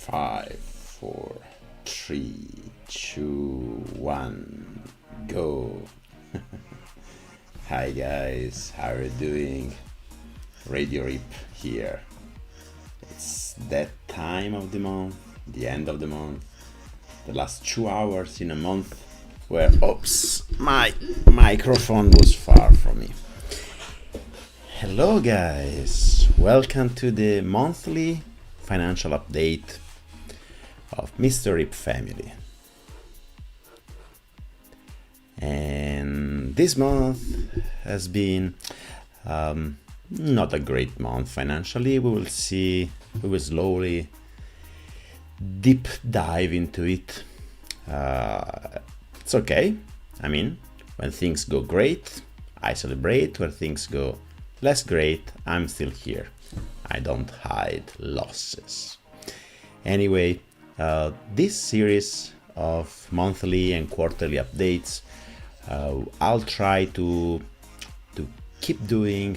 5, 4, 3, 2, 1, go. Hi guys, how are you doing? BabyRIP here. It's that time of the month, the end of the month, the last 2 hours in a month where, oops, my microphone was far from me. Hello guys, welcome to the monthly financial update of Mr. RIP family. And this month has been not a great month financially. We will slowly deep dive into it. It's okay. I mean, when things go great, I celebrate. When things go less great, I'm still here. I don't hide losses. Anyway, this series of monthly and quarterly updates, I'll try to keep doing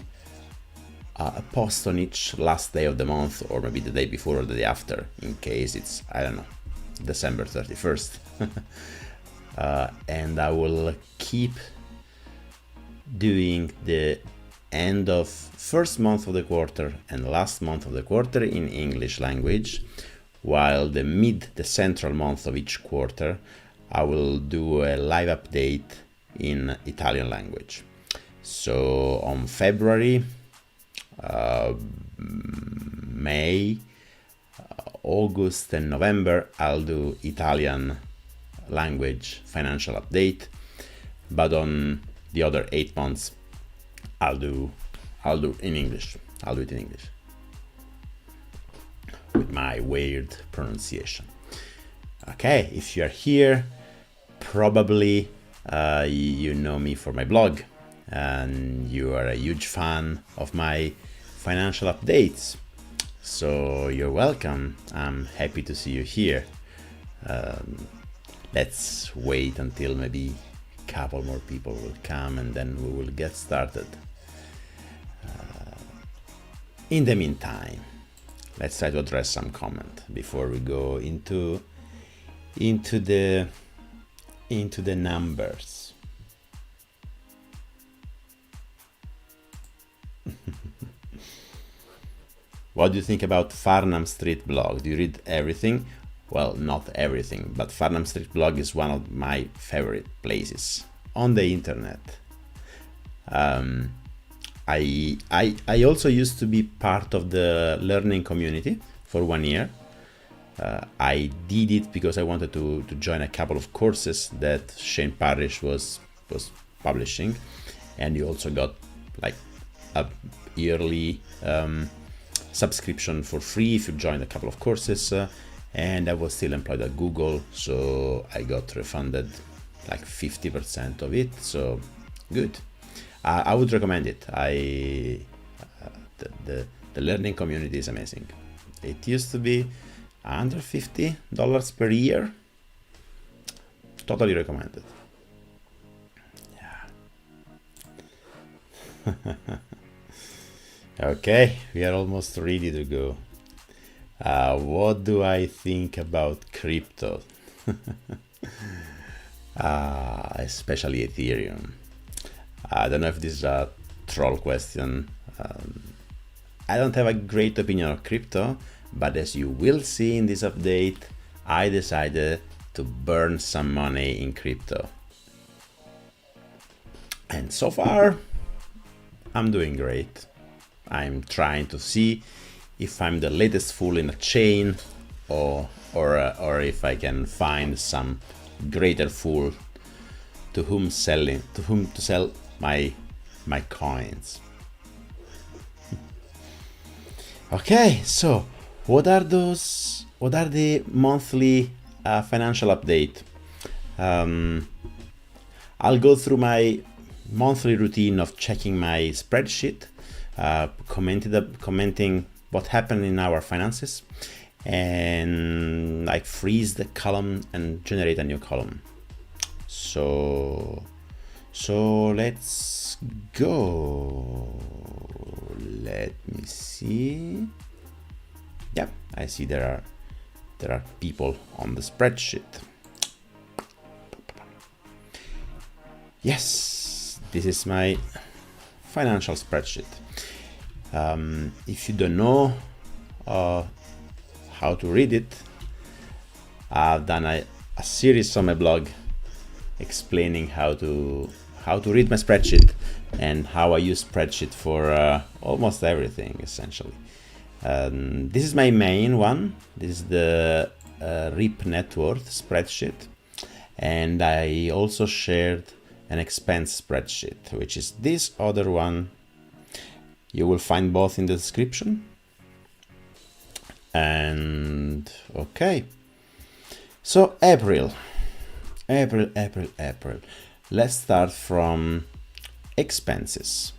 a post on each last day of the month, or maybe the day before or the day after, in case it's, I don't know, December 31st. And I will keep doing the end of first month of the quarter and last month of the quarter in English language, while the central month of each quarter, I will do a live update in Italian language. So on February, May, August and November, I'll do Italian language financial update, but on the other 8 months, I'll do in English. I'll do it in English with my weird pronunciation. Okay, if you're here, probably you know me for my blog, and you are a huge fan of my financial updates. So you're welcome. I'm happy to see you here. Let's wait until maybe a couple more people will come, and then we will get started. In the meantime, let's try to address some comment before we go into the numbers. What do you think about Farnam Street Blog? Do you read everything? Well, not everything, but Farnam Street Blog is one of my favorite places on the internet. I also used to be part of the learning community for 1 year. I did it because I wanted to join a couple of courses that Shane Parrish was publishing, and you also got like a yearly subscription for free if you joined a couple of courses. And I was still employed at Google, so I got refunded like 50% of it. So good. I would recommend it. The learning community is amazing. It used to be under $50 per year. Totally recommended. Yeah. Okay, we are almost ready to go. What do I think about crypto? Especially Ethereum. I don't know if this is a troll question. I don't have a great opinion of crypto, but as you will see in this update, I decided to burn some money in crypto. And so far, I'm doing great. I'm trying to see if I'm the latest fool in a chain, or if I can find some greater fool to whom to sell my coins. Okay, so what are the monthly financial update? I'll go through my monthly routine of checking my spreadsheet, commenting what happened in our finances, and like freeze the column and generate a new column. So let's go. Let me see. Yeah, I see there there are people on the spreadsheet. Yes, this is my financial spreadsheet. If you don't know how to read it, I've done a series on my blog explaining how to read my spreadsheet and how I use spreadsheet for almost everything, essentially. This is my main one. This is the RIP net worth spreadsheet, and I also shared an expense spreadsheet, which is this other one. You will find both in the description. And okay, so April. Let's start from expenses.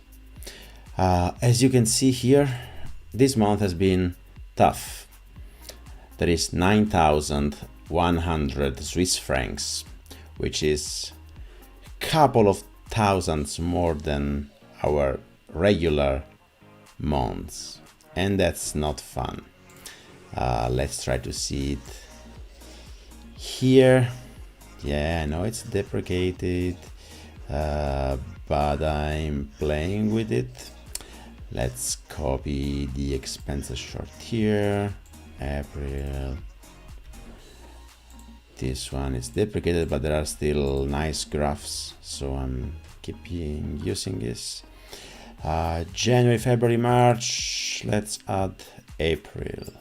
As you can see here, this month has been tough. There is 9,100 Swiss francs, which is a couple of thousands more than our regular months, and that's not fun. Let's try to see it here. Yeah, I know it's deprecated, but I'm playing with it. Let's copy the expenses chart here. April. This one is deprecated, but there are still nice graphs, so I'm keeping using this. January, February, March. Let's add April.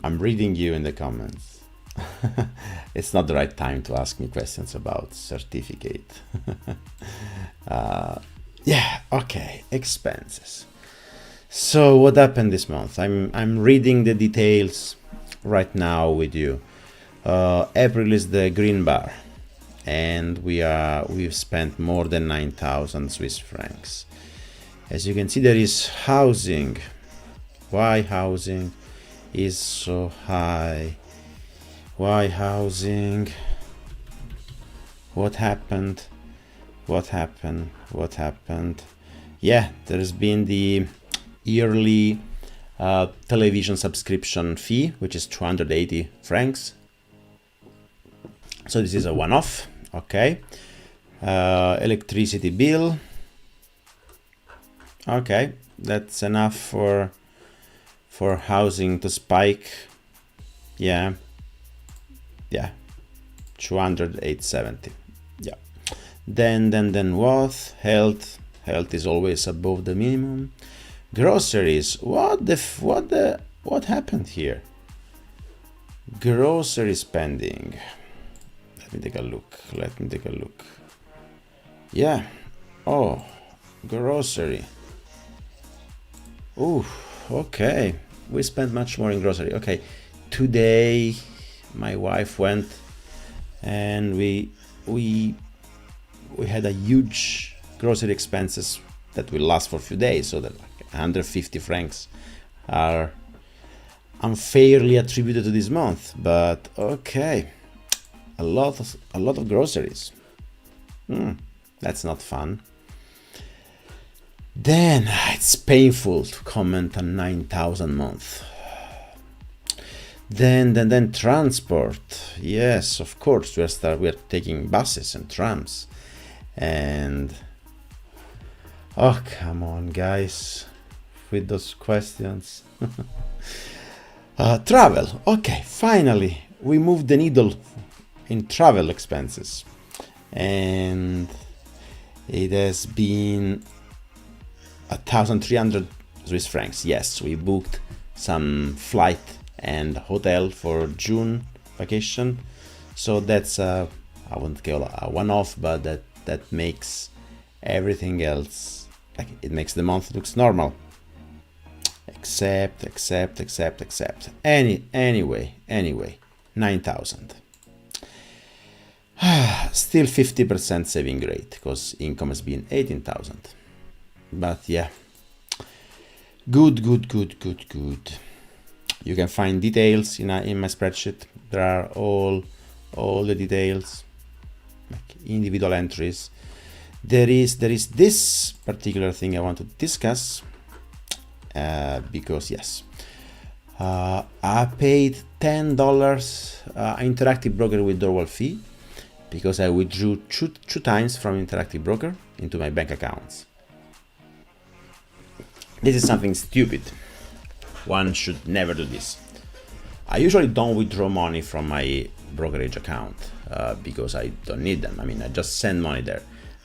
I'm reading you in the comments. It's not the right time to ask me questions about certificate. Yeah, okay, expenses. So what happened this month? I'm reading the details right now with you. April is the green bar, and we've spent more than 9,000 Swiss francs. As you can see, there is housing. Why housing is so high? Why housing? What happened? Yeah, there's been the yearly television subscription fee, which is 280 francs. So this is a one-off. Okay. Electricity bill. Okay, that's enough for housing to spike. Yeah, 208.70. Yeah. Then what? Health is always above the minimum. Groceries. What happened here? Grocery spending. Let me take a look. Yeah. Oh, grocery. Ooh, okay. We spent much more in grocery. Okay. Today my wife went and we had a huge grocery expenses that will last for a few days, so that like 150 francs are unfairly attributed to this month, but okay, a lot of groceries. That's not fun. Then it's painful to comment on 9,000 month. Then transport. Yes, of course, we are taking buses and trams, and oh, come on, guys, with those questions. Travel. Okay, finally we moved the needle in travel expenses, and it has been 1,300 Swiss francs. Yes, we booked some flight and hotel for June vacation, so that's I wouldn't call a one-off, but that makes everything else, like, it makes the month looks normal, except anyway 9,000. Still 50% saving rate because income has been 18,000, but yeah, good. You can find details in my spreadsheet. There are all the details, like individual entries. there is this particular thing I want to discuss, because yes, I paid $10 Interactive Broker withdrawal fee because I withdrew two times from Interactive Broker into my bank accounts. This is something stupid. One should never do this. I usually don't withdraw money from my brokerage account because I don't need them. I mean, I just send money there.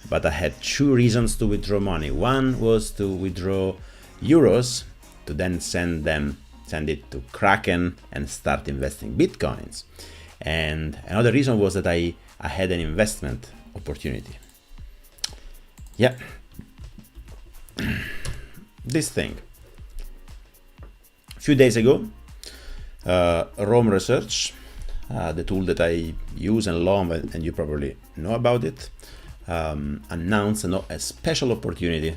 But I had two reasons to withdraw money. One was to withdraw euros to then send it to Kraken and start investing Bitcoins. And another reason was that I had an investment opportunity. Yeah. This thing. A few days ago, Rome Research, the tool that I use and love, and you probably know about it, announced a special opportunity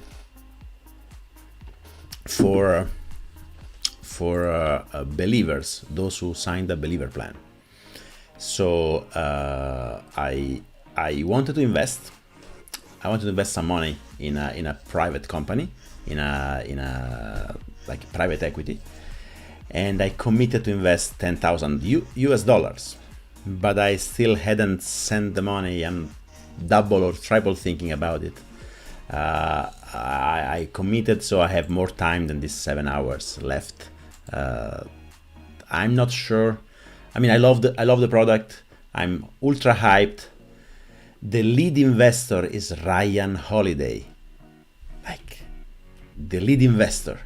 for believers, those who signed the believer plan. So I wanted to invest. I wanted to invest some money in a private company, in a like private equity, and I committed to invest $10,000 US dollars, but I still hadn't sent the money. I'm double or triple thinking about it. I committed, so I have more time than these 7 hours left. I'm not sure. I mean, I love the product. I'm ultra hyped. The lead investor is Ryan Holiday. Like, the lead investor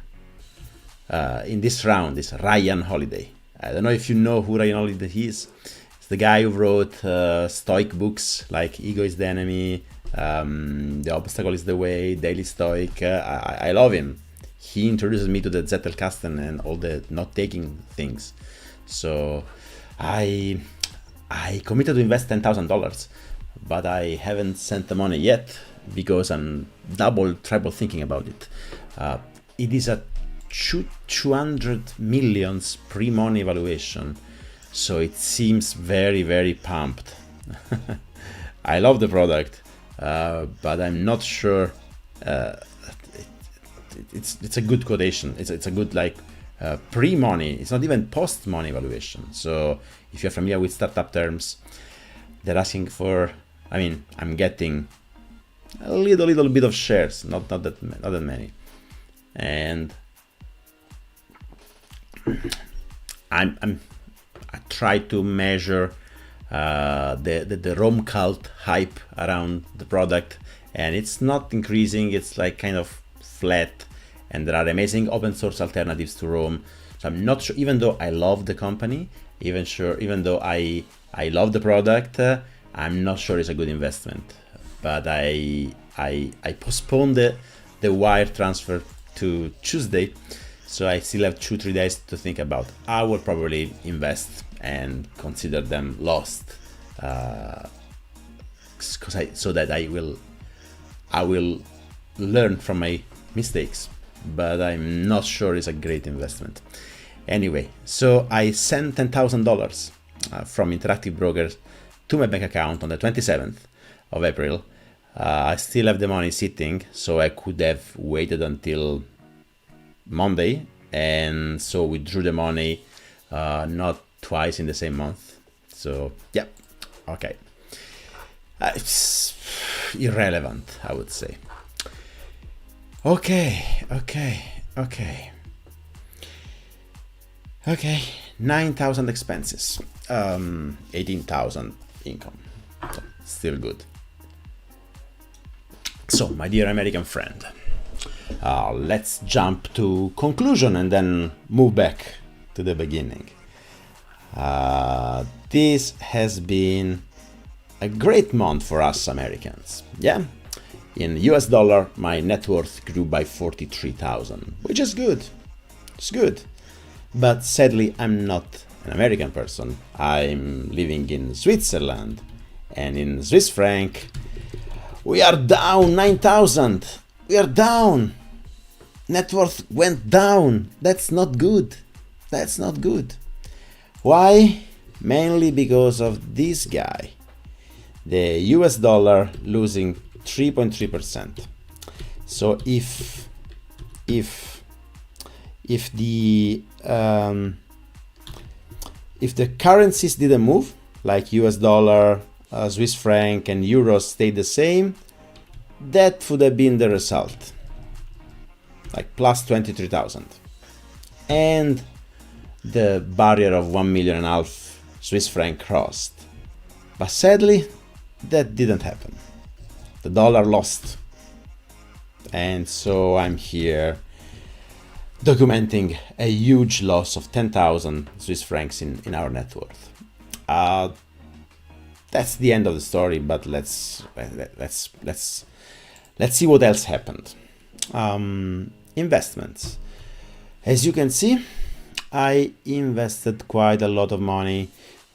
in this round is Ryan Holiday. I don't know if you know who Ryan Holiday is. It's the guy who wrote Stoic books like Ego is the Enemy, The Obstacle is the Way, Daily Stoic. I love him. He introduces me to the Zettelkasten and all the not-taking things. So I committed to invest $10,000, but I haven't sent the money yet because I'm triple thinking about it. It is a 200 millions pre-money valuation, so it seems very, very pumped. I love the product, but I'm not sure. It's a good quotation. It's a good pre-money. It's not even post-money valuation. So if you're familiar with startup terms, they're asking for. I mean, I'm getting a little bit of shares, not that many, and I try to measure the Rome cult hype around the product, and it's not increasing. It's like kind of flat, and there are amazing open source alternatives to Rome. So I'm not sure, even though I love the company, even though I love the product, I'm not sure it's a good investment. But I postponed the wire transfer to Tuesday, so I still have 2-3 days to think about. I will probably invest and consider them lost, so that I will learn from my mistakes. But I'm not sure it's a great investment. Anyway, so I sent $10,000 from Interactive Brokers to my bank account on the 27th of April. I still have the money sitting, so I could have waited until Monday, and so withdrew the money not twice in the same month. So yeah, okay. It's irrelevant, I would say. Okay. 9,000 expenses, 18,000 income. So still good. So, my dear American friend, let's jump to conclusion and then move back to the beginning. This has been a great month for us Americans. Yeah, in US dollar, my net worth grew by 43,000, which is good. It's good. But sadly, I'm not an American person. I'm living in Switzerland, and in Swiss franc, we are down 9,000. We are down. Net worth went down. That's not good. That's not good. Why? Mainly because of this guy. The US dollar losing 3.3%. So if the currencies didn't move, like US dollar, Swiss franc, and euros stayed the same, that would have been the result, like plus 23,000. And the barrier of 1.5 million Swiss franc crossed. But sadly, that didn't happen. The dollar lost. And so I'm here documenting a huge loss of 10,000 Swiss francs in our net worth. That's the end of the story, but let's see what else happened. Investments. As you can see, I invested quite a lot of money.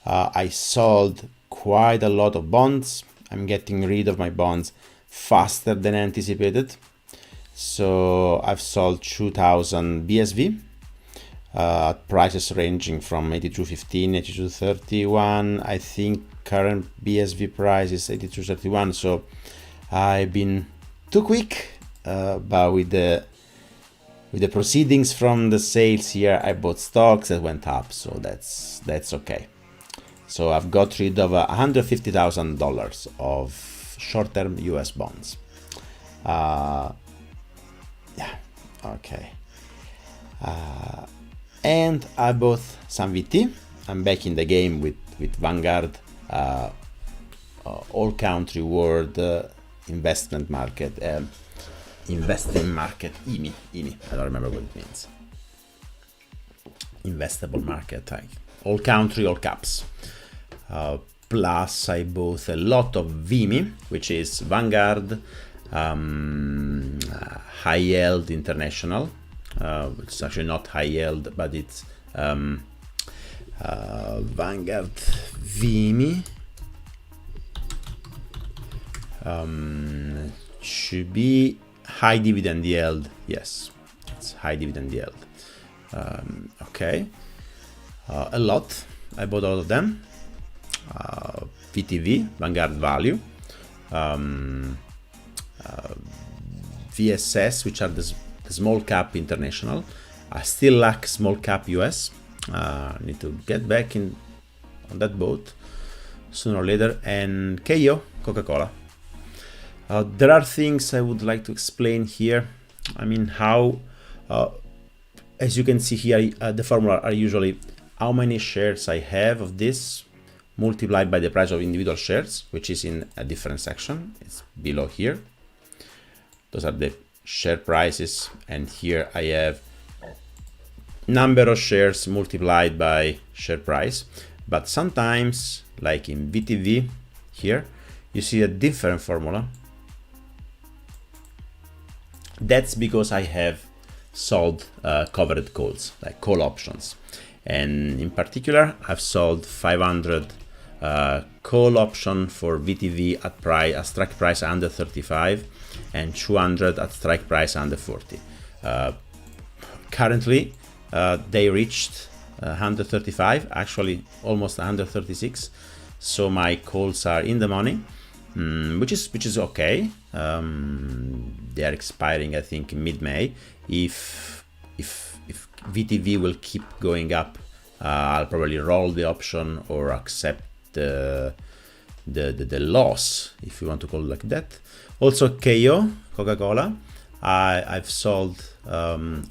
I sold quite a lot of bonds. I'm getting rid of my bonds faster than anticipated. So I've sold 2,000 BSV at prices ranging from 82.15, 82.31. I think current BSV price is 82.31. So I've been too quick, but with the proceedings from the sales here, I bought stocks that went up, so that's okay. So I've got rid of $150,000 of short-term US bonds. Yeah, okay. And I bought some VT. I'm back in the game with Vanguard, all country world investment market. Investing market, EMI, I don't remember what it means. Investable market, like all country, all caps. Plus I bought a lot of VMI, which is Vanguard, High Yield International. It's actually not High Yield, but it's Vanguard VMI. Should be high dividend yield. Yes, it's high dividend yield. Okay, a lot. I bought all of them. VTV, Vanguard Value, VSS, which are the small cap international. I still lack small cap US. Need to get back on that boat sooner or later. And KO, Coca-Cola. There are things I would like to explain here. I mean, how, as you can see here, the formula are usually how many shares I have of this multiplied by the price of individual shares, which is in a different section. It's below here. Those are the share prices. And here I have number of shares multiplied by share price. But sometimes, like in VTV here, you see a different formula. That's because I have sold covered calls, like call options. And in particular, I've sold 500 call option for VTV at strike price under 35 and 200 at strike price under 40. Currently, they reached 135, actually almost 136. So my calls are in the money. Which is okay. They are expiring, I think, mid-May. If VTV will keep going up, I'll probably roll the option or accept the loss, if you want to call it like that. Also, KO, Coca-Cola. I've sold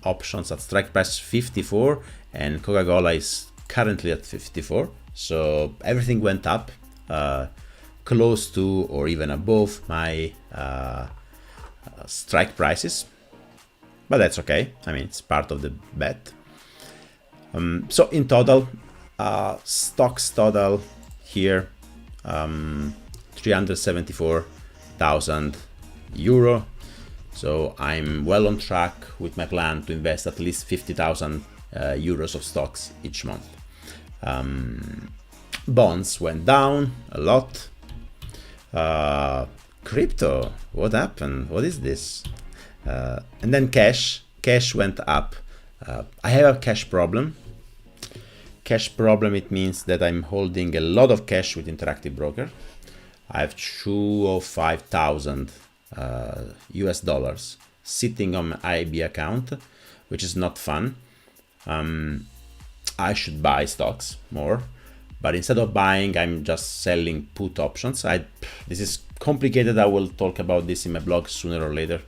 options at strike price 54, and Coca-Cola is currently at 54. So everything went up. Close to or even above my strike prices, but that's okay. I mean, it's part of the bet. So in total, stocks total here, 374,000 euro. So I'm well on track with my plan to invest at least 50,000 euros of stocks each month. Bonds went down a lot. Crypto, what happened? What is this? And then cash went up. I have a cash problem. Cash problem, it means that I'm holding a lot of cash with Interactive Broker. I have 205,000 US dollars sitting on my IB account, which is not fun. I should buy stocks more, but instead of buying, I'm just selling put options. This is complicated. I will talk about this in my blog sooner or later,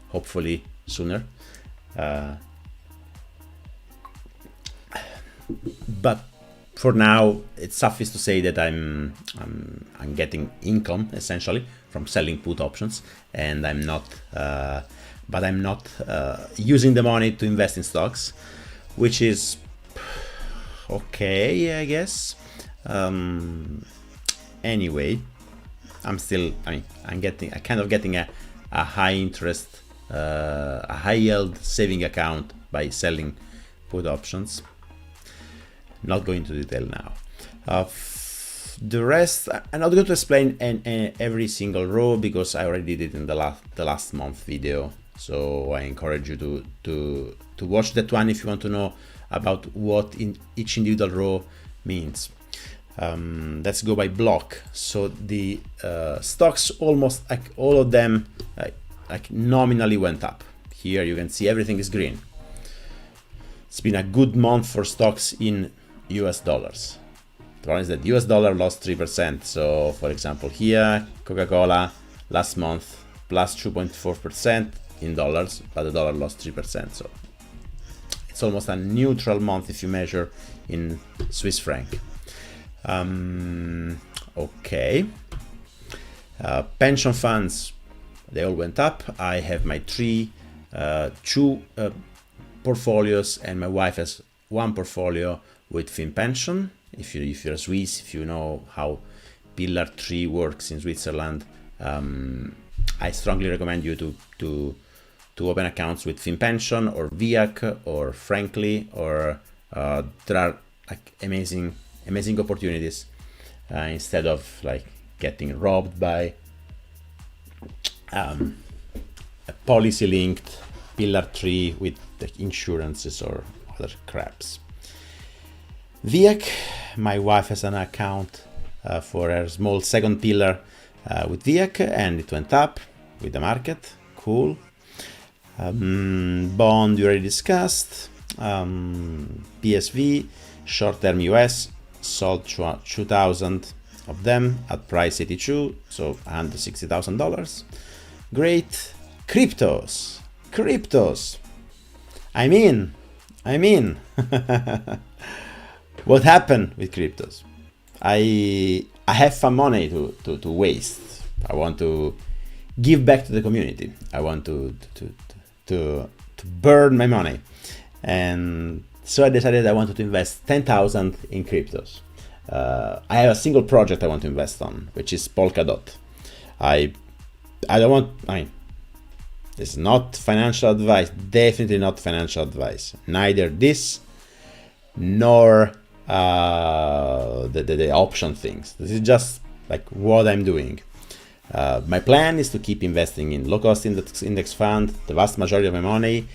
hopefully sooner. But for now, it's suffice to say that I'm getting income essentially from selling put options, and I'm not using the money to invest in stocks, which is okay, I guess. Anyway, I'm kind of getting a high interest, a high yield saving account by selling put options. Not going into detail now. The rest, I'm not going to explain every single row because I already did it in the last month video. So I encourage you to watch that one if you want to know about what in each individual row means. Let's go by block. So the stocks, almost like all of them, like nominally went up. Here you can see everything is green. It's been a good month for stocks in US dollars. The problem is that US dollar lost 3%. So for example, here, Coca-Cola last month plus 2.4% in dollars, but the dollar lost 3%. So it's almost a neutral month if you measure in Swiss franc. Okay. Pension funds, they all went up. I have my two portfolios, and my wife has one portfolio with FinPension. If you're Swiss, if you know how Pillar 3 works in Switzerland, I strongly recommend you to open accounts with FinPension or whaaat or Frankly, or there are like amazing opportunities instead of like getting robbed by a policy linked Pillar 3 with the insurances or other craps. whaaat, my wife has an account for her small second pillar with whaaat, and it went up with the market. Cool. Bond we already discussed. PSV, short-term US, sold 2,000 of them at price 82, so $160,000. Great. Cryptos. I mean, what happened with cryptos? I have some money to waste. I want to give back to the community. I want to burn my money, and so I decided I wanted to invest 10,000 in cryptos. I have a single project I want to invest on, which is Polkadot. This is not financial advice, definitely not financial advice. Neither this nor the option things. This is just like what I'm doing. My plan is to keep investing in low-cost index fund, the vast majority of my money,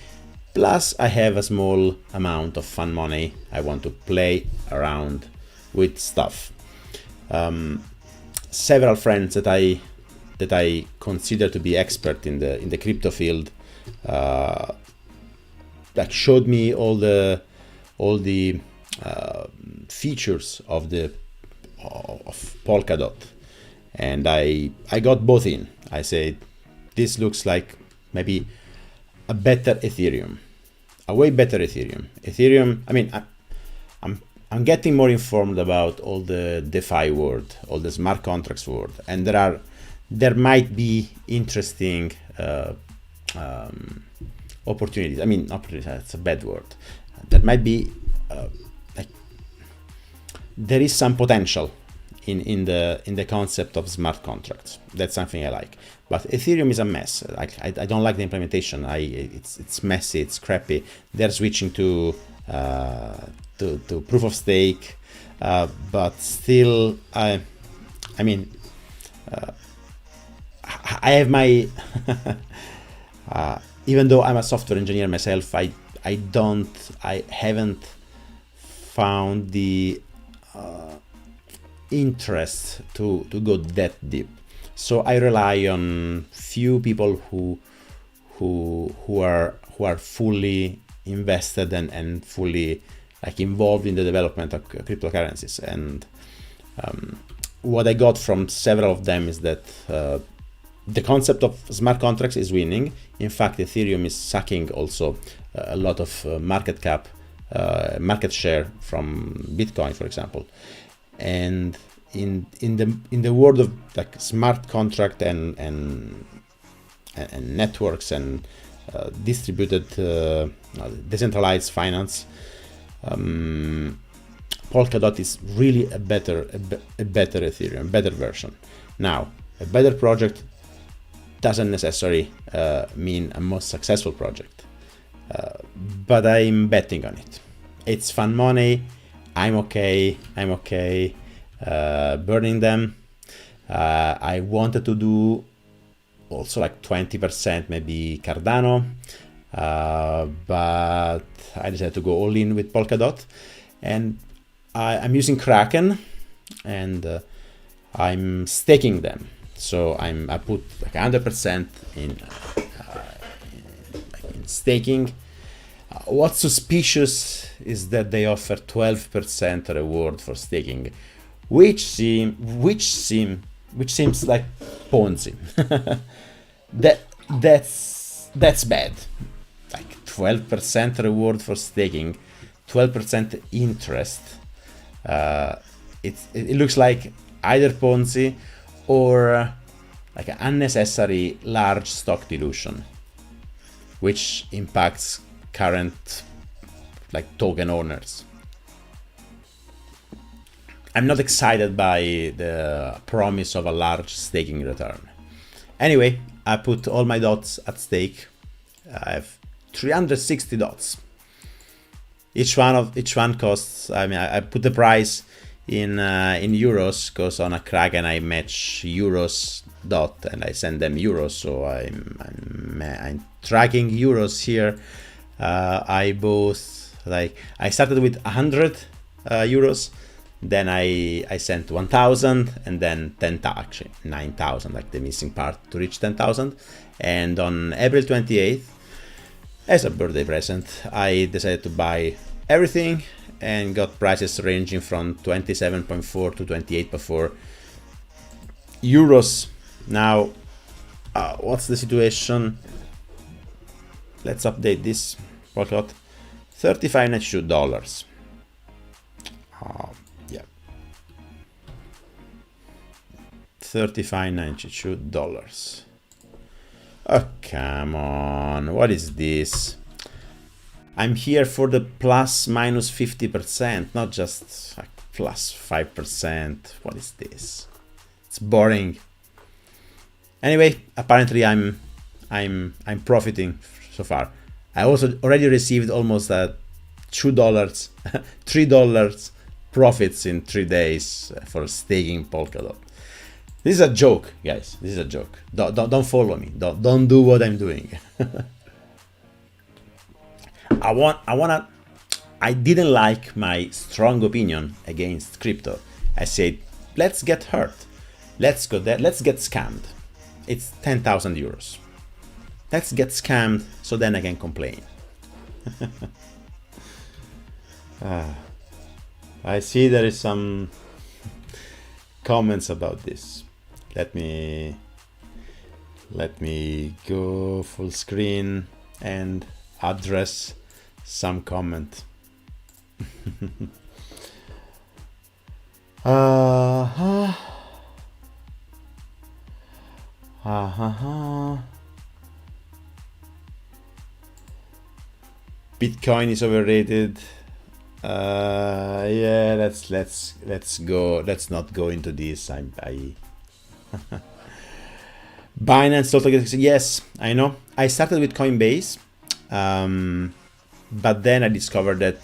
plus I have a small amount of fun money. I want to play around with stuff. Several friends that I consider to be expert in the crypto field like showed me all the features of Polkadot, and I got both in. I said this looks like maybe a better Ethereum, a way better Ethereum. I mean, I'm getting more informed about all the DeFi world, all the smart contracts world, and there might be interesting opportunities. I mean, opportunities, that's a bad word. There might be there is some potential in the concept of smart contracts. That's something I like. But Ethereum is a mess. I don't like the implementation. It's messy. It's crappy. They're switching to proof of stake, but still, I have my even though I'm a software engineer myself, I haven't found the interest to go that deep. So I rely on few people who are fully invested and fully like involved in the development of cryptocurrencies. And what I got from several of them is that the concept of smart contracts is winning. In fact, Ethereum is sucking also a lot of market market share from Bitcoin, for example. And in the world of like smart contract and networks and distributed decentralized finance, Polkadot is really a better Ethereum, better version. Now, a better project doesn't necessarily mean a most successful project, but I'm betting on it. It's fun money. I'm okay burning them. I wanted to do also like 20% maybe Cardano, but I decided to go all in with Polkadot, and I'm using Kraken, and I'm staking them. So I put like 100% in staking. What's suspicious is that they offer 12% reward for staking, which seems like Ponzi. That's bad. Like 12% reward for staking, 12% interest. It looks like either Ponzi or like an unnecessary large stock dilution, which impacts current like token owners. I'm not excited by the promise of a large staking return. Anyway, I put all my dots at stake. I have 360 dots. Each one costs. I mean, I put the price in euros, because on a Kraken I match euros dot and I send them euros. So I'm tracking euros here. I started with 100 euros. Then I sent 1,000 and then 10,000, actually 9,000, like the missing part to reach 10,000. And on April 28th, as a birthday present, I decided to buy everything and got prices ranging from 27.4 to 28.4 euros. Now, what's the situation? Let's update this. Polkadot, $35.92. Yeah, $35.92. Oh, come on, what is this? I'm here for the plus minus 50%, not just like plus 5%. What is this? It's boring. Anyway, apparently I'm profiting so far. I also already received almost $2, $3 profits in 3 days for staking Polkadot. This is a joke, guys. This is a joke. Don't follow me. Don't do what I'm doing. I didn't like my strong opinion against crypto. I said, let's get hurt. Let's go there. Let's get scammed. It's 10,000 euros. Let's get scammed so then I can complain. I see there is some comments about this. Let me go full screen and address some comment. Bitcoin is overrated. Yeah, let's go. Let's not go into this. Binance total. Yes, I know. I started with Coinbase, but then I discovered that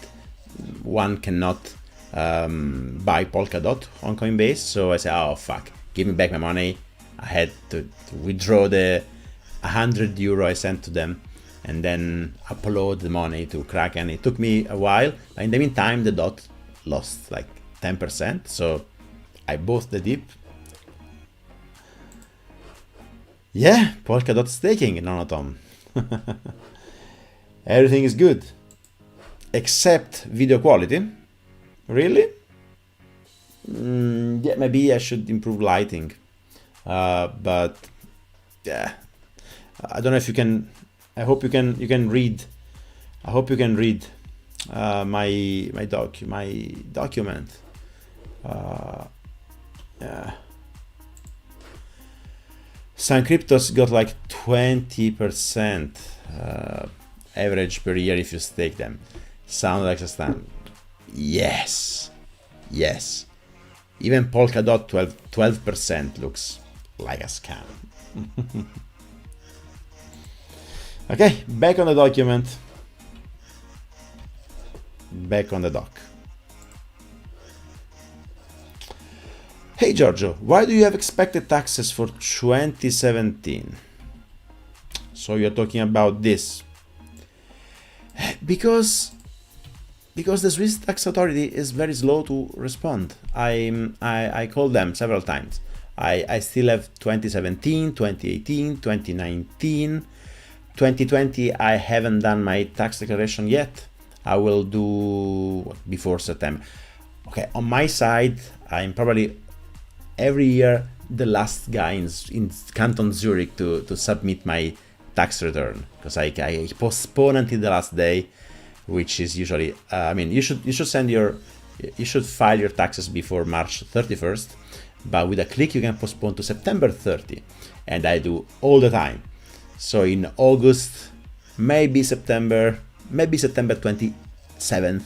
one cannot buy Polkadot on Coinbase. So I said, oh fuck, give me back my money. I had to withdraw the 100 euro I sent to them, and then upload the money to Kraken. It took me a while. In the meantime, the dot lost like 10%. So I bought the dip. Yeah, Polkadot staking, Nonotom. Everything is good. Except video quality. Really? Yeah, maybe I should improve lighting. But yeah, I don't know if you can. I hope you can read. I hope you can read my document. Yeah. Some cryptos got like 20% average per year if you stake them. Sound like a scam? Yes. Yes. Even Polkadot 12% looks like a scam. Okay, back on the document. Back on the doc. Hey Giorgio, why do you have expected taxes for 2017? So you're talking about this. Because the Swiss tax authority is very slow to respond. I called them several times. I still have 2017, 2018, 2019, 2020. I haven't done my tax declaration yet. I will do before September. Okay, on my side, I'm probably every year the last guy in Canton Zurich to submit my tax return, because I postpone until the last day, which is usually I mean you should file your taxes before March 31st, but with a click you can postpone to September 30, and I do all the time. So in August, maybe September 27th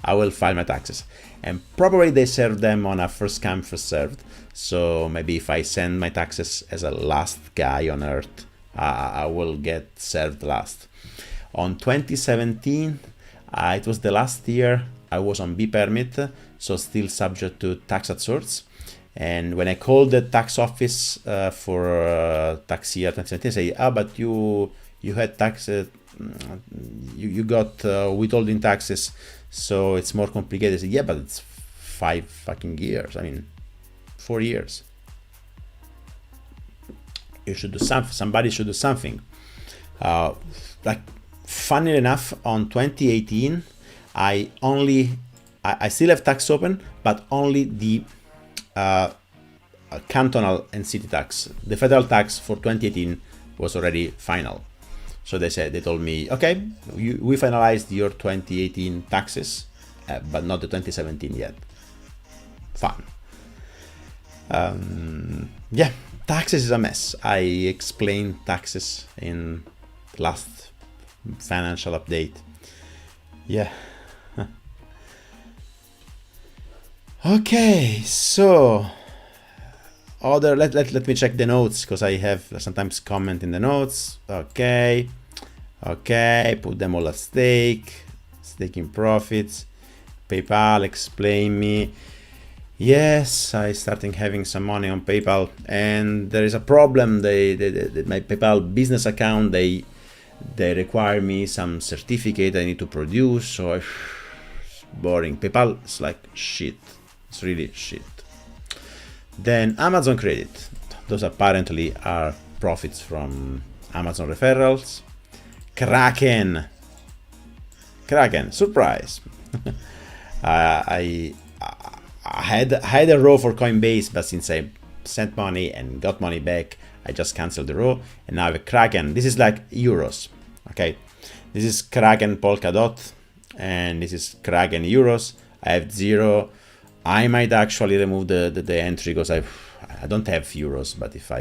I will file my taxes, and probably they serve them on a first come first served. So maybe if I send my taxes as a last guy on earth, I will get served last. On 2017, it was the last year I was on B permit, so still subject to tax at source. And when I called the tax office for tax year 2017, they say, but you had tax, you got withholding taxes, so it's more complicated. I said, yeah, but it's 5 fucking years. I mean, 4 years. You should do something. Somebody should do something. Like, funny enough, on 2018, I still have tax open, but only the cantonal and city tax. The federal tax for 2018 was already final. So they told me, okay, we finalized your 2018 taxes, but not the 2017 yet. Fun. Yeah, taxes is a mess. I explained taxes in last financial update. Yeah. Okay, so let me check the notes, because I have sometimes comment in the notes. Okay, put them all at stake, staking profits, PayPal, explain me. Yes, I starting having some money on PayPal, and there is a problem. They my PayPal business account, they require me some certificate I need to produce, so it's boring. PayPal is like shit. It's really shit. Then Amazon credit. Those apparently are profits from Amazon referrals. Kraken, surprise. I had a row for Coinbase, but since I sent money and got money back, I just canceled the row, and now I have Kraken. This is like euros, okay? This is Kraken Polkadot, and this is Kraken euros. I have 0. I might actually remove the entry, because I don't have euros, but if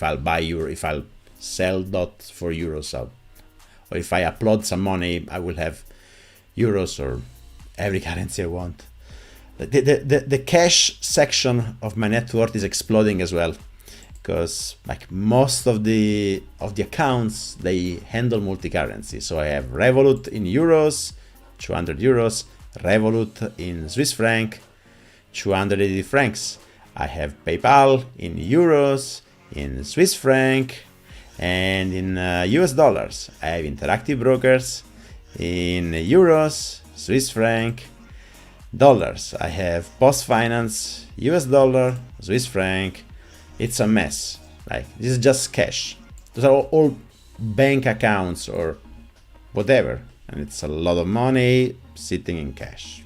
I'll buy euro, if I'll sell dot for euros, or if I upload some money, I will have euros or every currency I want. The cash section of my net worth is exploding as well, because like most of the accounts, they handle multi-currency. So I have Revolut in euros, 200 euros, Revolut in Swiss franc, 280 francs. I have PayPal in euros, in Swiss franc, and in US dollars. I have Interactive Brokers in euros, Swiss franc, dollars. I have Post Finance, US dollar, Swiss franc. It's a mess. Like this is just cash. Those are all bank accounts or whatever, and it's a lot of money sitting in cash.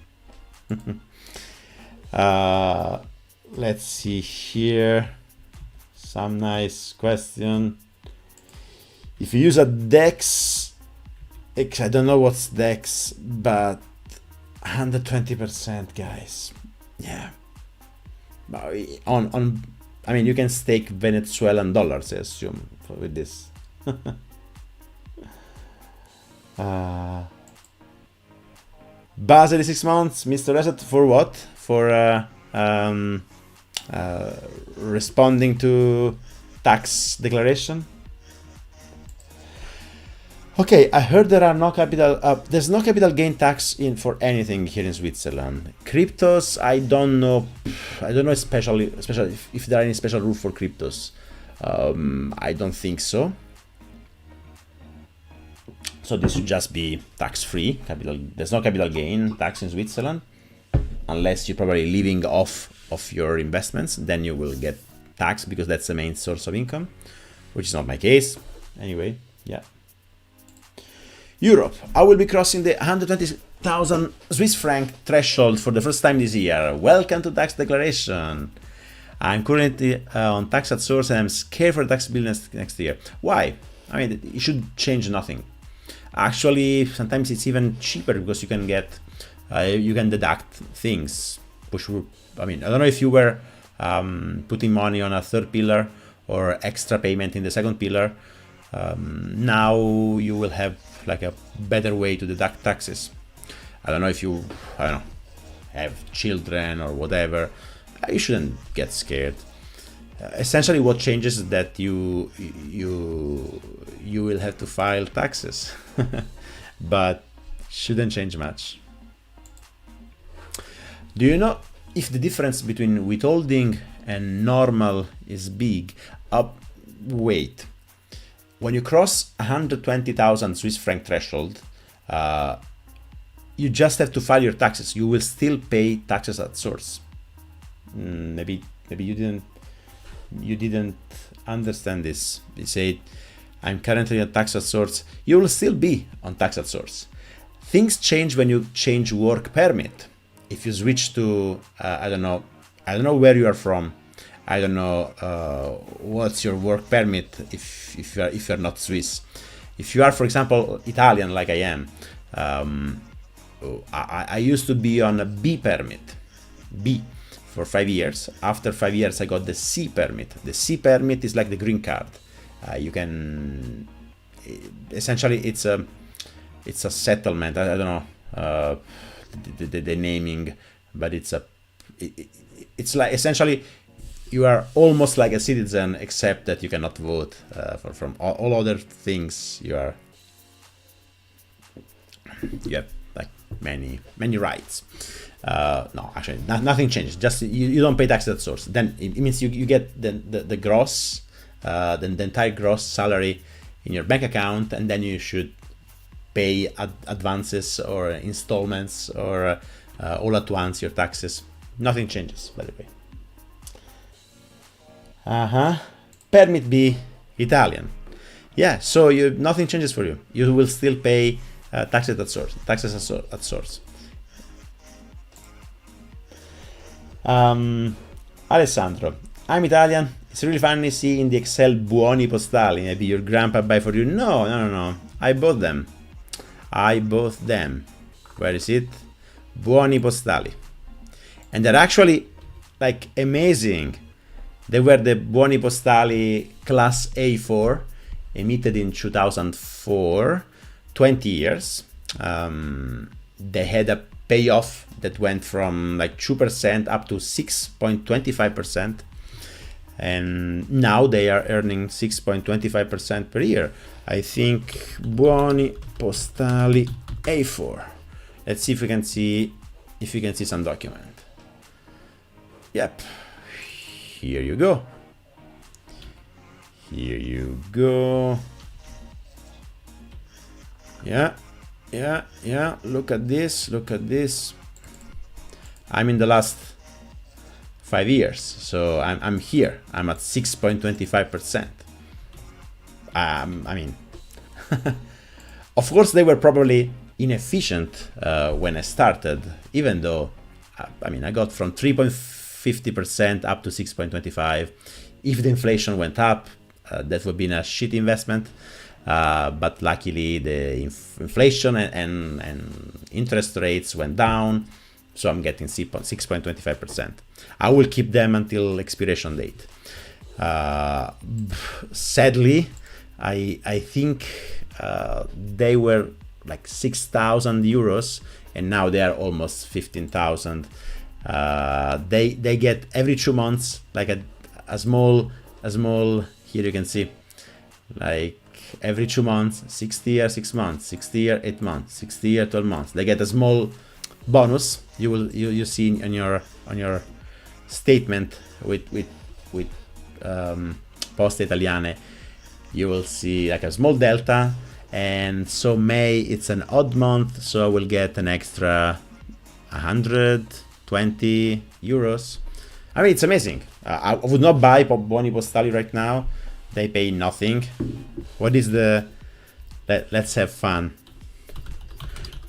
Let's see here, some nice question. If you use a DEX, I don't know what's DEX, but 120%, guys. Yeah. I mean, you can stake Venezuelan dollars, I assume, with this. baaad 6 months, Mr. Asset, for what? For responding to tax declaration. Okay, I heard there are no capital. There's no capital gain tax for anything here in Switzerland. Cryptos, I don't know. I don't know especially if there are any special rule for cryptos. I don't think so. So this should just be tax-free. There's no capital gain tax in Switzerland, unless you're probably living off of your investments. Then you will get tax because that's the main source of income, which is not my case. Anyway, yeah. Europe, I will be crossing the 120,000 Swiss franc threshold for the first time this year. Welcome to tax declaration. I'm currently on tax at source and I'm scared for the tax bill next year. Why? I mean, it should change nothing. Actually, sometimes it's even cheaper because you can get, you can deduct things. I mean, I don't know if you were putting money on a third pillar or extra payment in the second pillar. Now you will have like a better way to deduct taxes. I don't know if you, have children or whatever. You shouldn't get scared. Essentially, what changes is that you will have to file taxes, but shouldn't change much. Do you know if the difference between withholding and normal is big? Wait. When you cross 120,000 Swiss franc threshold, you just have to file your taxes. You will still pay taxes at source. Maybe you didn't understand this. They say, I'm currently on tax at source. You will still be on tax at source. Things change when you change work permit. If you switch to, I don't know where you are from. I don't know what's your work permit if you're not Swiss. If you are, for example, Italian like I am, I used to be on a B permit, B, for 5 years. After 5 years, I got the C permit. The C permit is like the green card. You can essentially it's a settlement. I don't know the naming, but it's like essentially. You are almost like a citizen, except that you cannot vote. From all other things, you have like many rights. No, actually, nothing changes. Just you don't pay taxes at source. Then it means you get the gross, the entire gross salary in your bank account, and then you should pay advances or installments or all at once your taxes. Nothing changes, by the way. Permit B, Italian. Yeah, so nothing changes for you. You will still pay taxes at source. Alessandro, I'm Italian. It's really funny seeing the Excel buoni postali. Maybe your grandpa buy for you. No. I bought them. Where is it? Buoni postali. And they're actually like amazing. They were the Buoni Postali Class A4, emitted in 2004, 20 years. They had a payoff that went from like 2% up to 6.25%. And now they are earning 6.25% per year. I think Buoni Postali A4. Let's see if we can see some document. Yep. Here you go. Yeah. Look at this. I'm in the last 5 years. So I'm here. I'm at 6.25%. I mean, of course they were probably inefficient when I started, even though I mean I got from 3.50% up to 6.25. If the inflation went up, that would be a shitty investment. But luckily the inflation and interest rates went down, so I'm getting 6.25%. I will keep them until expiration date. Sadly, I think they were like 6,000 euros, and now they are almost 15,000. They get every 2 months like a small. Here you can see, like every 2 months, 60 year 6 months, 60 year 8 months, 60 year 12 months. They get a small bonus. You see on your statement with Poste Italiane, you will see like a small delta. And so May, it's an odd month, so I will get an extra 120 euros. I mean, it's amazing. I would not buy Buoni Postali right now. They pay nothing. What is the... Let's have fun.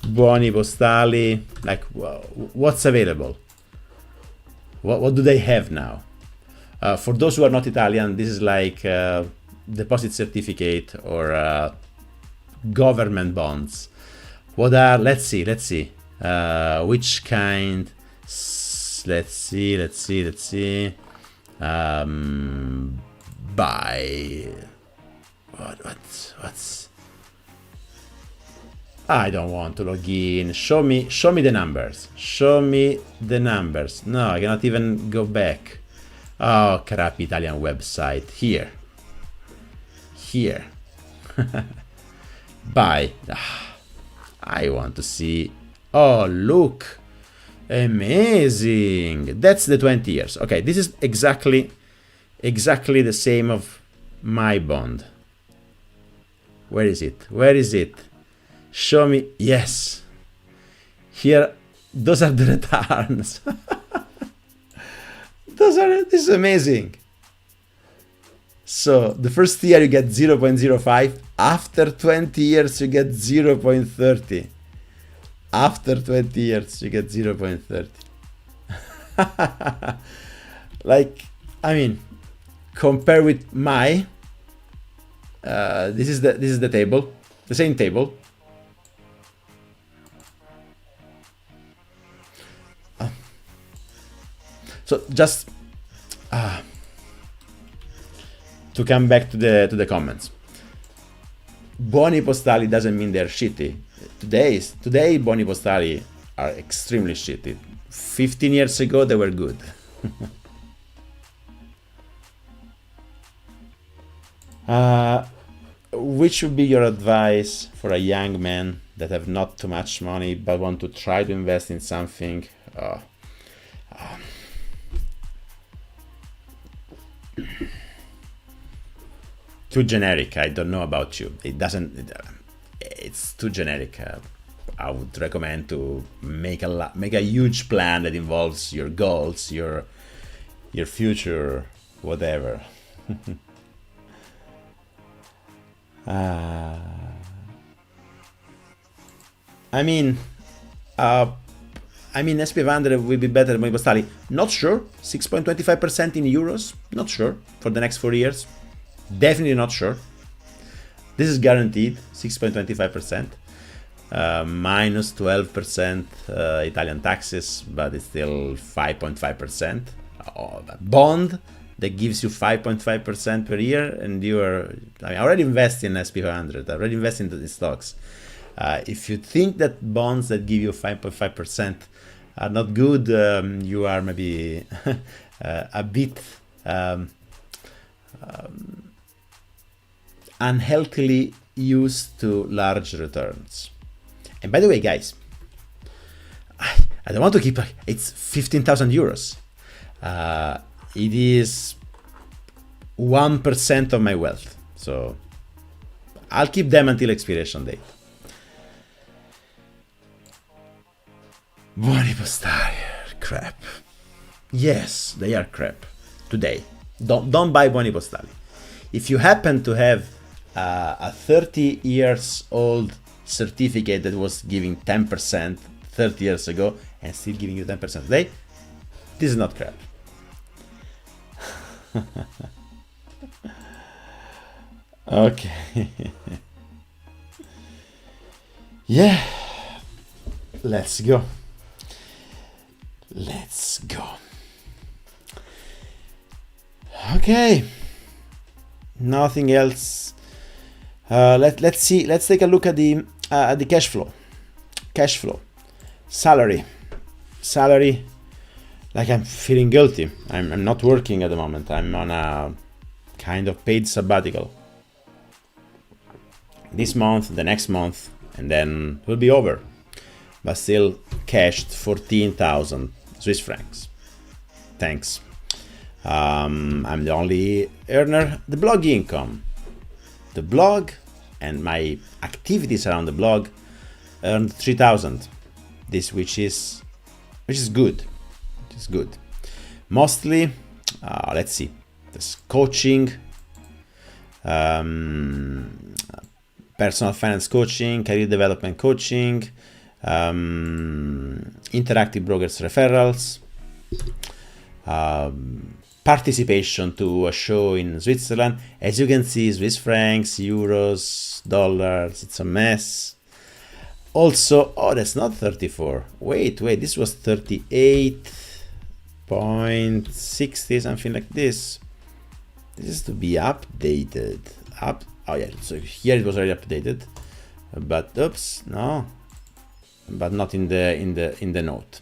Buoni Postali, like what's available? What do they have now? For those who are not Italian, this is like deposit certificate or government bonds. What are, let's see, which kind? Let's see. Buy. What's? I don't want to log in. Show me the numbers. Show me the numbers. No, I cannot even go back. Oh, crap, Italian website. Here. Buy. I want to see. Oh, look. Amazing. That's the 20 years. Okay, this is exactly the same of my bond. Where is it? Show me. Yes. Here, those are the returns. This is amazing. So the first year you get 0.05. After 20 years you get 0.30. After 20 years you get 0.30. Like, I mean, compare with my this is the table, the same table. So just to come back to the comments. Buoni Postali doesn't mean they're shitty. Today Buoni Postali are extremely shitty. 15 years ago they were good. Which would be your advice for a young man that have not too much money but want to try to invest in something? Too generic. I don't know about you. It's too generic. I would recommend to make a huge plan that involves your goals, your future, whatever. I mean, SPF 100 will be better than Buoni Postali. Not sure. 6.25% in euros. Not sure for the next 4 years. Definitely not sure. This is guaranteed 6.25%, minus 12% Italian taxes, but it's still 5.5%. Bond that gives you 5.5% per year, and I already invest in SP 500. I already invest in the stocks. If you think that bonds that give you 5.5% are not good, you are maybe a bit unhealthily used to large returns. And by the way, guys, I don't want to keep it's 15,000 euros. It is 1% of my wealth, so I'll keep them until expiration date. Buoni Postali, crap. Yes, they are crap today. Don't buy buoni postali. If you happen to have a 30 years old certificate that was giving 10% 30 years ago and still giving you 10% today, this is not crap. Okay. Yeah, let's go. Let's go. Okay, nothing else. Let's see. Let's take a look at the cash flow. Cash flow, salary. Like I'm feeling guilty. I'm not working at the moment. I'm on a kind of paid sabbatical. This month, the next month, and then it will be over. But still cashed 14,000 Swiss francs. Thanks. I'm the only earner. The blog income, the blog and my activities around the blog earned 3,000. This which is good. It's good. Mostly, let's see, this coaching, personal finance coaching, career development coaching, interactive brokers referrals, participation to a show in Switzerland. As you can see, Swiss francs, euros, dollars, it's a mess. Also, oh, that's not 34. Wait, this was 38.60, something like this. This is to be updated. Oh yeah, so here it was already updated, but oops, no, but not in the note.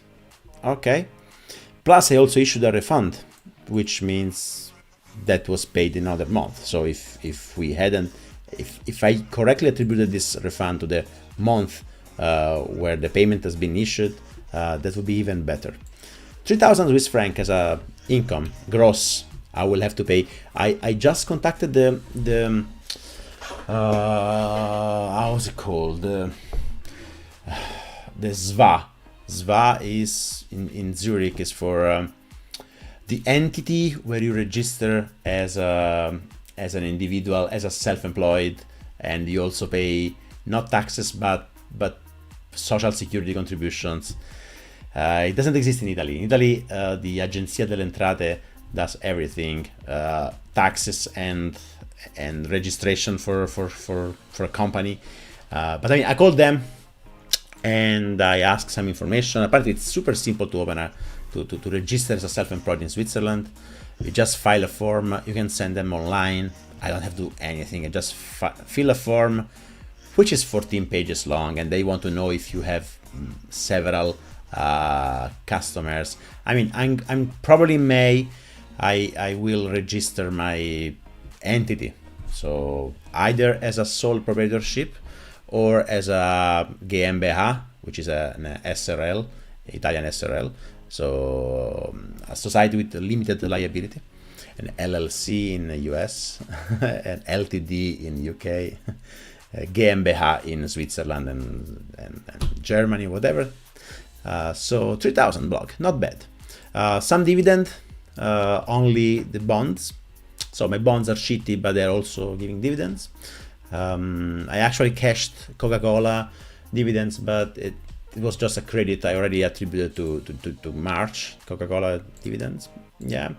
Okay. Plus, I also issued a refund, which means that was paid in another month. So if I correctly attributed this refund to the month where the payment has been issued, that would be even better. 3,000 Swiss franc as a income gross. I will have to pay. I just contacted the how's it called? The SVA. SVA is in Zurich is for the entity where you register as an individual, as a self-employed, and you also pay not taxes but social security contributions. It doesn't exist in Italy. In Italy, the Agenzia delle Entrate does everything, taxes and registration for a company. But I mean, I called them and I asked some information. Apparently, it's super simple to open to register as a self-employed in Switzerland. You just file a form. You can send them online. I don't have to do anything. I just fill a form, which is 14 pages long, and they want to know if you have several customers. I mean, I'm probably May. I will register my entity, so either as a sole proprietorship or as a GmbH, which is an SRL, Italian SRL, so a society with limited liability, an LLC in the US, an LTD in UK, GmbH in Switzerland and Germany, whatever. So 3,000 block, not bad. Some dividend, only the bonds. So my bonds are shitty, but they're also giving dividends. I actually cashed Coca-Cola dividends, but it was just a credit I already attributed to March Coca-Cola dividends. Yeah.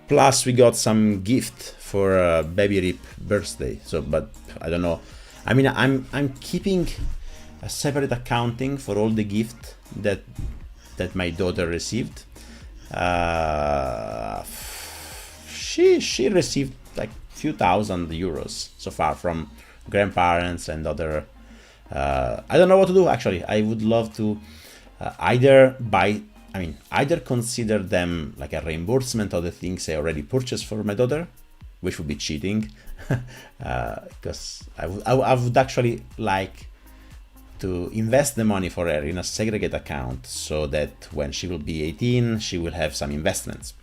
Plus we got some gift for BabyRIP birthday. So, but I don't know. I mean, I'm keeping a separate accounting for all the gift that my daughter received. She received like few thousand euros so far from grandparents and other. I don't know what to do actually. I would love to either consider them like a reimbursement of the things I already purchased for my daughter, which would be cheating, because I would actually like to invest the money for her in a segregate account so that when she will be 18, she will have some investments.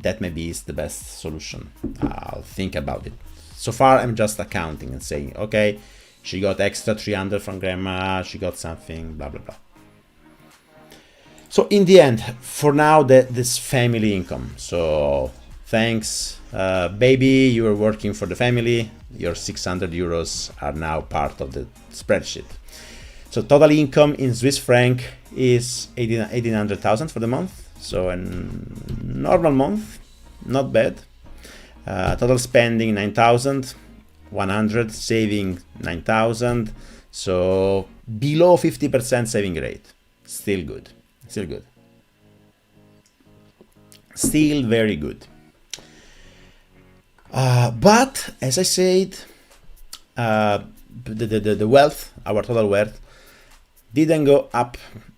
That maybe is the best solution. I'll think about it. So far, I'm just accounting and saying, okay, she got extra 300 from grandma, she got something, blah, blah, blah. So in the end, for now, this family income. So thanks, baby, you are working for the family. Your 600 euros are now part of the spreadsheet. So total income in Swiss franc is 1,800,000 for the month. So a normal month, not bad. Total spending 9,100, saving 9,000. So below 50% saving rate. Still good. Still good. Still very good. But as I said, the wealth, our total wealth, didn't go up.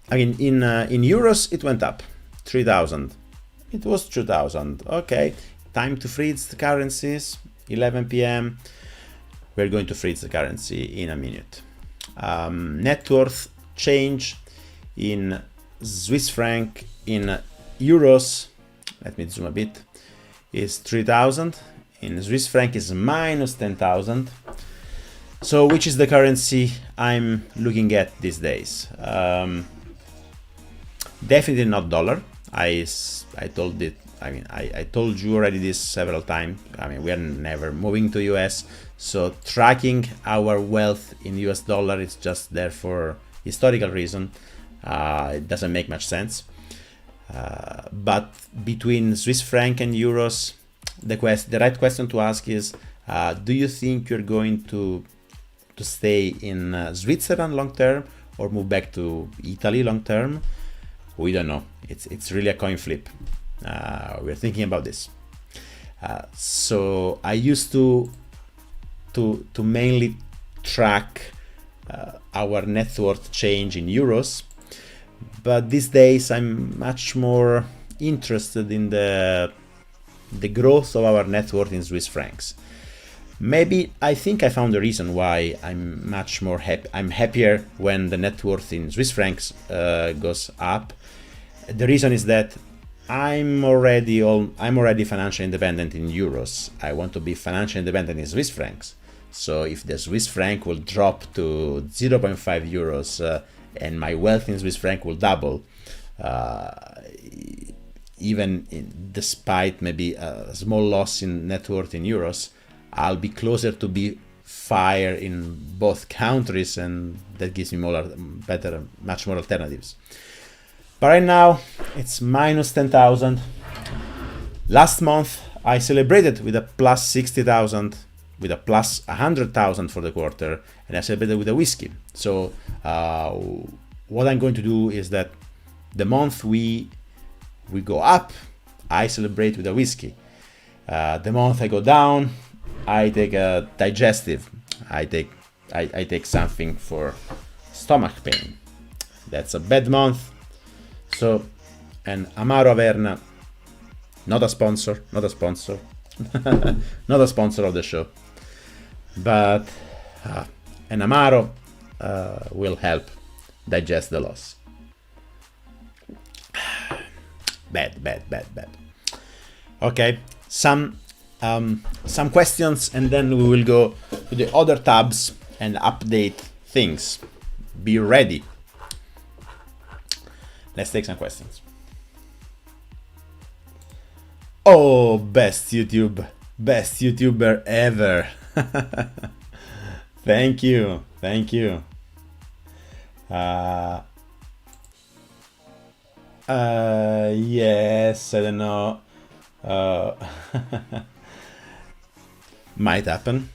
I mean, in euros, it went up 3,000. It was 2,000. Okay, time to freeze the currencies. 11 p.m. We're going to freeze the currency in a minute. Net worth change in Swiss franc in euros. Let me zoom a bit. Is 3,000. In Swiss franc is minus 10,000. So which is the currency I'm looking at these days? Definitely not dollar. I told it. I mean, I told you already this several times. I mean, we are never moving to US, so tracking our wealth in US dollar is just there for historical reason. It doesn't make much sense. But between Swiss franc and euros, the right question to ask is: do you think you're going to stay in Switzerland long term or move back to Italy long term? We don't know. It's really a coin flip. We're thinking about this. So I used to mainly track our net worth change in euros, but these days I'm much more interested in the growth of our net worth in Swiss francs. Maybe I think I found the reason why I'm much more happy. I'm happier when the net worth in Swiss francs goes up. The reason is that I'm already financially independent in euros. I want to be financially independent in Swiss francs. So if the Swiss franc will drop to 0.5 euros and my wealth in Swiss franc will double, despite maybe a small loss in net worth in euros, I'll be closer to be fair in both countries, and that gives me much more alternatives. But right now it's minus 10,000. Last month I celebrated with a plus 60,000, with a plus 100,000 for the quarter, and I celebrated with a whiskey. So what I'm going to do is that the month we go up, I celebrate with a whiskey. The month I go down, I take a digestive. I take something for stomach pain. That's a bad month. So, an Amaro Ravenna, not a sponsor, not a sponsor of the show, but an Amaro will help digest the loss. Bad. Okay, some questions, and then we will go to the other tabs and update things. Be ready. Let's take some questions. Oh, best YouTuber ever. Thank you. Yes, I don't know. Might happen.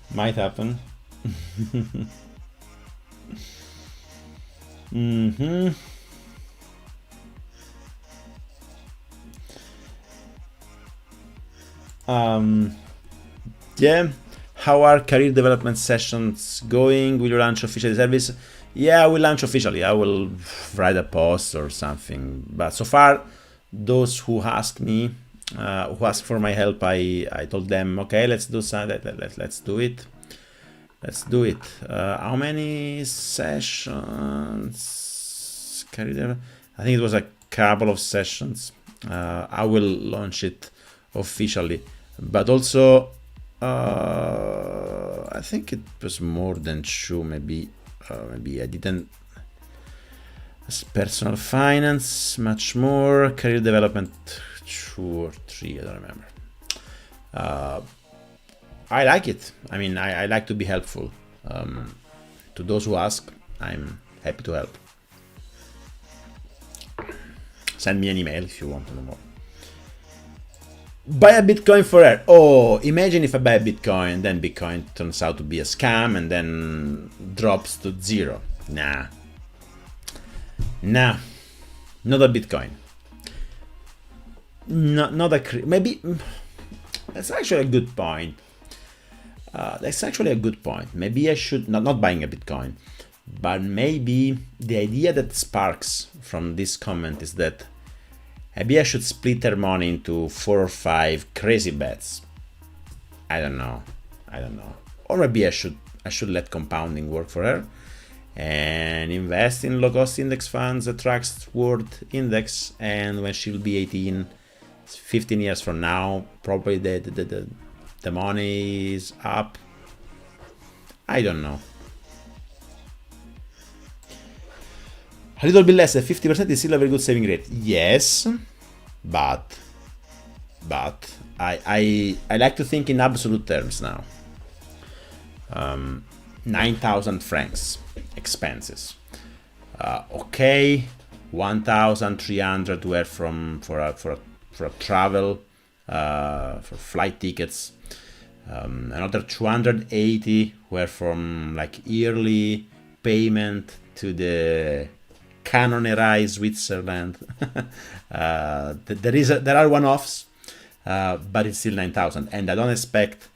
Mm-hmm. Yeah, how are career development sessions going? Will you launch officially the service? Yeah, I will launch officially. I will write a post or something. But so far, those who ask me, who ask for my help, I told them, okay, let's do something. Let's do it. How many sessions? Career? I think it was a couple of sessions. I will launch it officially. But also, I think it was more than two. Maybe I didn't. Personal finance, much more. Career development, 2 or 3, I don't remember. I like it. I mean, I like to be helpful. To those who ask, I'm happy to help. Send me an email if you want to know more. Buy a Bitcoin for her. Oh, imagine if I buy a Bitcoin, then Bitcoin turns out to be a scam and then drops to 0. Nah, not a Bitcoin. Not a maybe. That's actually a good point. Maybe I should not buying a Bitcoin, but maybe the idea that sparks from this comment is that maybe I should split her money into 4 or 5 crazy bets. I don't know. Or maybe I should let compounding work for her and invest in low-cost index funds that tracks world index. And when she'll be 18, 15 years from now, probably the money is up. I don't know. A little bit less than 50% is still a very good saving rate. Yes, but I like to think in absolute terms now. 9,000 francs expenses. Okay, 1,300 were for a travel, for flight tickets. Another 280 were from like yearly payment to the Canonnerai Switzerland. There are one-offs, but it's still 9,000, and I don't expect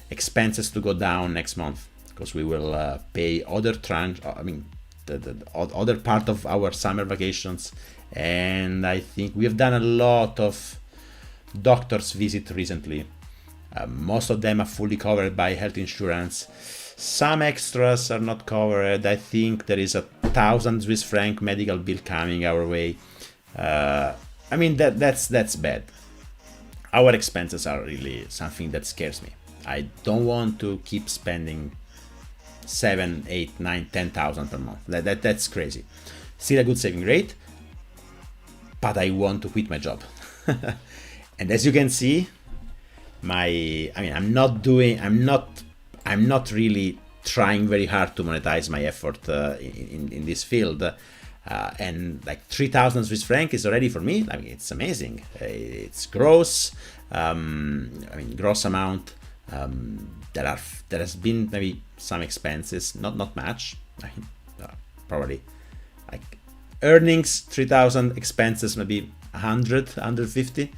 expenses to go down next month because we will pay other tranche. I mean, the other part of our summer vacations, and I think we have done a lot of doctor's visit recently. Most of them are fully covered by health insurance. Some extras are not covered. I think there is a 1,000 Swiss franc medical bill coming our way. I mean, that's bad. Our expenses are really something that scares me. I don't want to keep spending 7, 8, 9, 10,000 per month. That's crazy. Still a good saving rate, but I want to quit my job. And as you can see, I'm not really trying very hard to monetize my effort in this field. And like 3,000 Swiss franc is already for me. I mean, it's amazing. It's gross. Gross amount. There has been maybe some expenses, not much. Probably like earnings 3,000, expenses maybe 100, 150.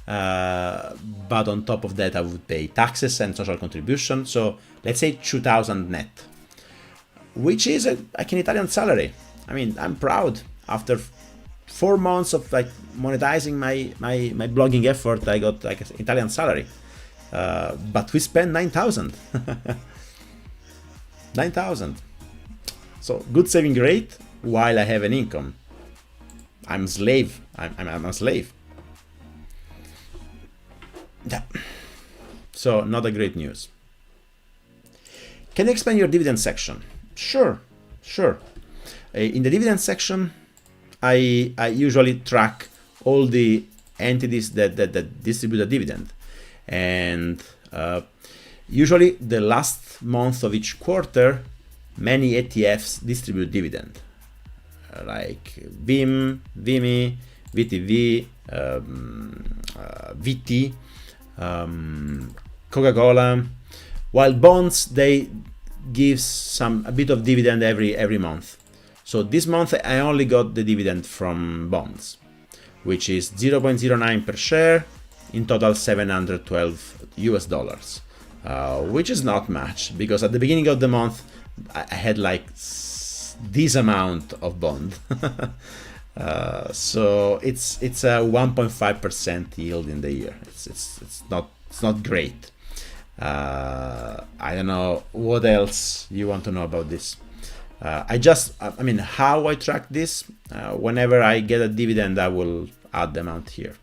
But on top of that, I would pay taxes and social contribution. So let's say 2,000 net, which is like an Italian salary. I mean, I'm proud. After 4 months of like monetizing my blogging effort, I got like an Italian salary. But we spend 9,000. 9,000. So good saving rate while I have an income. I'm a slave. I'm a slave. Yeah. So not a great news. Can you explain your dividend section? Sure. In the dividend section, I usually track all the entities that distribute a dividend, and usually the last month of each quarter, many ETFs distribute dividend, like VIM, VIMI, VTV, VT, Coca-Cola, while bonds, they give a bit of dividend every month. So this month I only got the dividend from bonds, which is 0.09 per share, in total $712, which is not much, because at the beginning of the month I had like this amount of bond. So it's a 1.5% yield in the year. It's not great. I don't know what else you want to know about this. How I track this, whenever I get a dividend, I will add the amount here,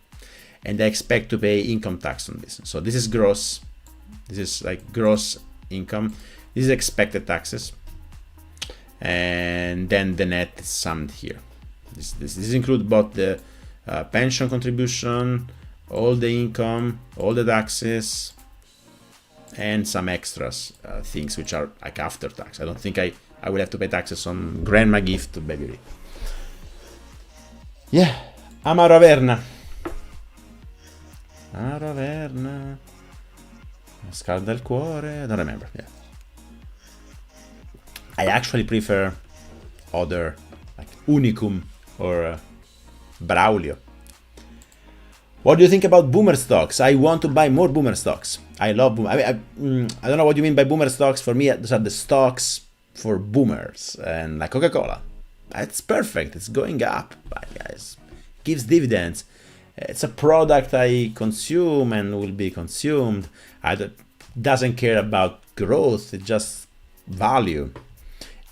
and I expect to pay income tax on this. So this is gross. This is like gross income. This is expected taxes, and then the net is summed here. This includes both the pension contribution, all the income, all the taxes, and some extras, things which are like after tax. I don't think I will have to pay taxes on grandma gift to BabyRIP. Yeah, Amaro Ravenna. Ravenna. Scalda il cuore. I don't remember. Yeah. I actually prefer other like Unicum or Braulio. What do you think about boomer stocks? I want to buy more boomer stocks. I love boomer. I don't know what you mean by boomer stocks. For me, those are the stocks for boomers, and like Coca-Cola. It's perfect. It's going up, guys. Gives dividends. It's a product I consume and will be consumed. Doesn't care about growth. It's just value.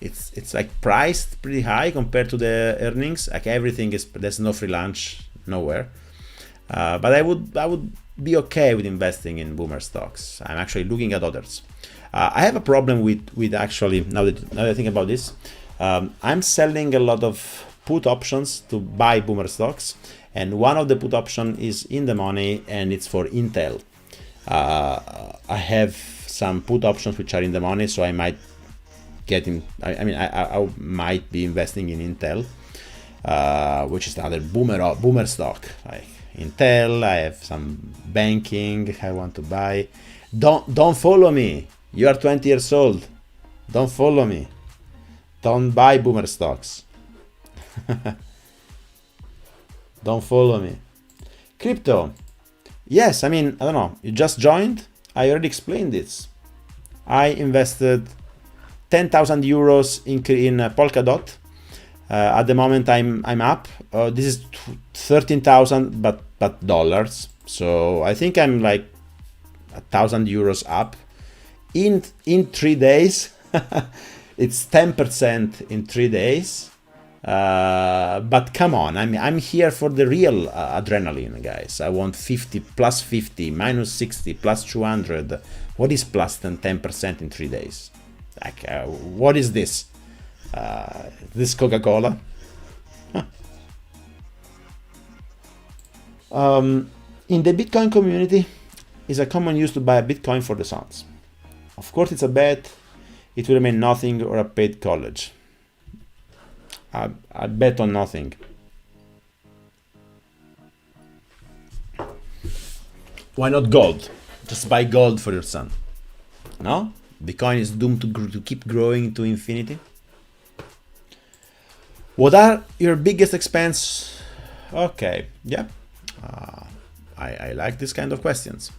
It's like priced pretty high compared to the earnings. Like everything is, there's no free lunch nowhere. But I would be okay with investing in boomer stocks. I'm actually looking at others. I have a problem with actually, now that I think about this, I'm selling a lot of put options to buy boomer stocks, and one of the put option is in the money, and it's for Intel. I have some put options which are in the money, so I might get in. I might be investing in Intel, which is another boomer stock. Like Intel, I have some banking I want to buy. Don't follow me. You are 20 years old. Don't follow me. Don't buy boomer stocks. Don't follow me. Crypto. Yes, I don't know. You just joined. I already explained this. I invested 10,000 euros in Polkadot. At the moment, I'm up. This is 13,000, but dollars. So I think I'm like 1,000 euros up in 3 days. It's 10% in 3 days. But come on, I'm here for the real adrenaline, guys. I want 50 plus 50 minus 60 plus 200. What is plus 10% in 3 days? Like, what is this? This Coca-Cola? In the Bitcoin community, is a common use to buy a Bitcoin for the sons. Of course, it's a bet. It will remain nothing or a paid college. I bet on nothing. Why not gold? Just buy gold for your son. No? Bitcoin is doomed to keep growing to infinity. What are your biggest expense? Okay, yeah. I like this kind of questions.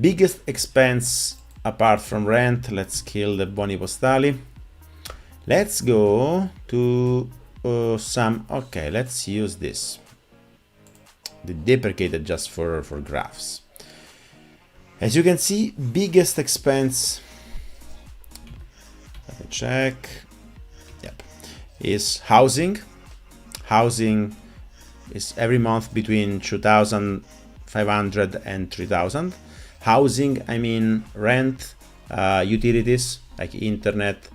Biggest expense apart from rent. Let's kill the boni postali. Let's go to some. Okay, let's use this. The deprecated just for graphs. As you can see, biggest expense. Let me check. Yep, is housing. Housing is every month between 2,500 and 3,000. Housing, I mean rent, utilities like internet,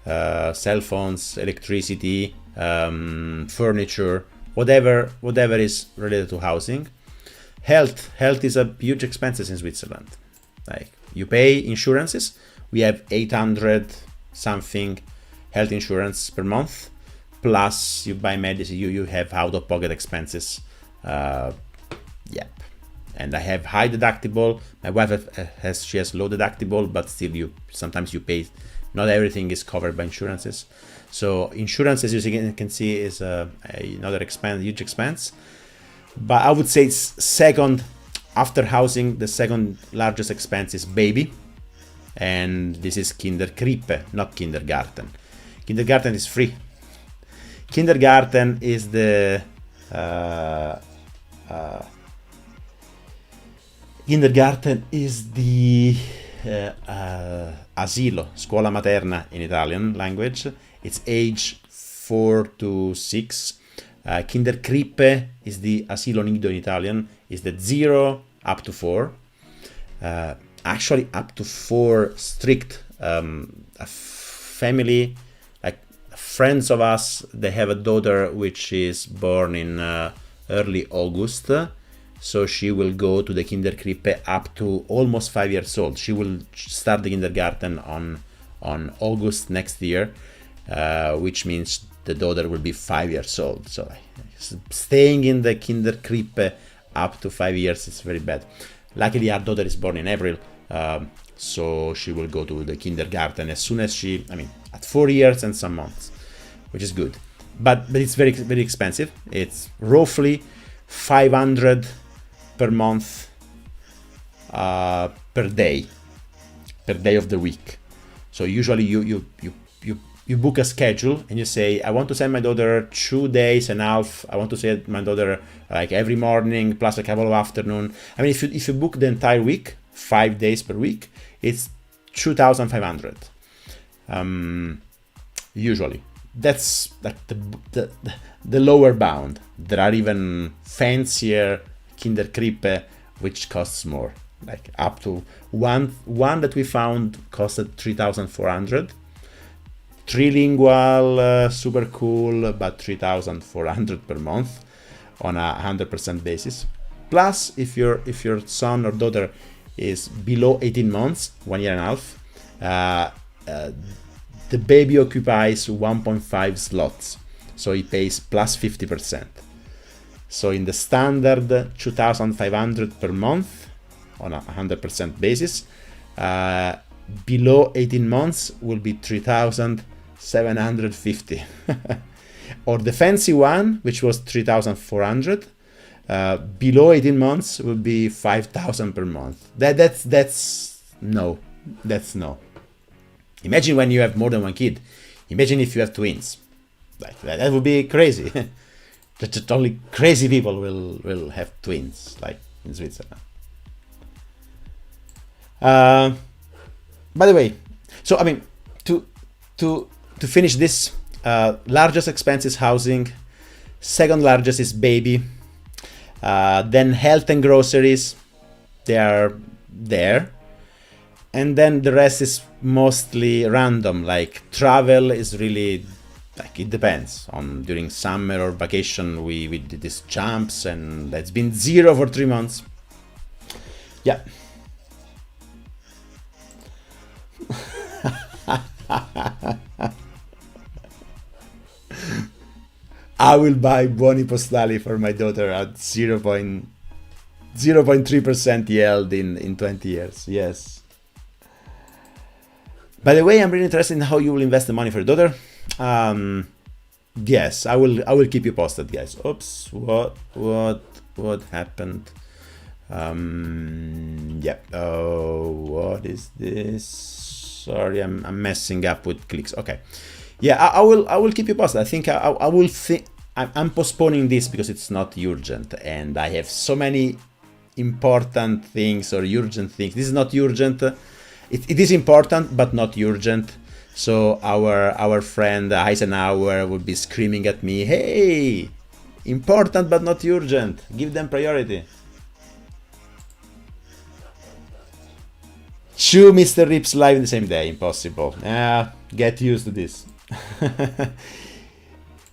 cell phones, electricity, furniture, whatever is related to housing. Health is a huge expenses in Switzerland. Like you pay insurances. We have 800 something health insurance per month. Plus you buy medicine, you have out-of-pocket expenses. Yep. And I have high deductible. My wife has low deductible, but still sometimes you pay. Not everything is covered by insurances. So insurance, as you can see, is another huge expense. But I would say it's second after housing. The second largest expense is baby, and this is Kinderkrippe, not kindergarten. Kindergarten is free. Kindergarten is the asilo, scuola materna in Italian language. It's age 4 to 6. Kinderkrippe is the asilo nido in Italian, is the 0 up to 4. Actually up to 4 strict. A family, like a friends of us, they have a daughter which is born in early August. So she will go to the Kinderkrippe up to almost 5 years old. She will start the kindergarten on August next year, which means the daughter will be 5 years old. So staying in the Kinderkrippe up to 5 years is very bad. Luckily, our daughter is born in April, so she will go to the kindergarten as soon as she, at 4 years and some months, which is good. But it's very, very expensive. It's roughly 500 per month, per day of the week. So usually you book a schedule and you say, I want to send my daughter 2 days and a half. I want to send my daughter like every morning plus a couple of afternoon. If you book the entire week, 5 days per week, it's 2,500. Usually. That's like the lower bound. There are even fancier Kinderkrippe which costs more, like up to one that we found costed 3,400. Trilingual, super cool, but 3,400 per month on a 100% basis. Plus, if your son or daughter is below 18 months, 1 year and a half, the baby occupies 1.5 slots, so he pays plus 50%. So in the standard 2,500 per month on a 100% basis, below 18 months will be 3,750. Or the fancy one, which was 3,400, below 18 months will be 5,000 per month. That's no. Imagine when you have more than one kid. Imagine if you have twins. Like that would be crazy. Just only crazy people will have twins, like in Switzerland. By the way, so to finish this, largest expense is housing, second largest is baby, then health and groceries, they are there, and then the rest is mostly random, like travel is really, like it depends on during summer or vacation we did these jumps and that's been 0 for 3 months. Yeah. I will buy buoni postali for my daughter at 0.3% yield in 20 years. Yes. By the way, I'm really interested in how you will invest the money for your daughter. Yes, I will keep you posted, guys. Oops, what happened? Yeah. Oh, what is this? Sorry, I'm messing up with clicks. Okay. Yeah, I will keep you posted. I think I'm postponing this because it's not urgent, and I have so many important things or urgent things. This is not urgent. It is important, but not urgent. So our friend Eisenhower would be screaming at me, "Hey, important but not urgent. Give them priority." 2 Mr. Rips live in the same day. Impossible. Get used to this.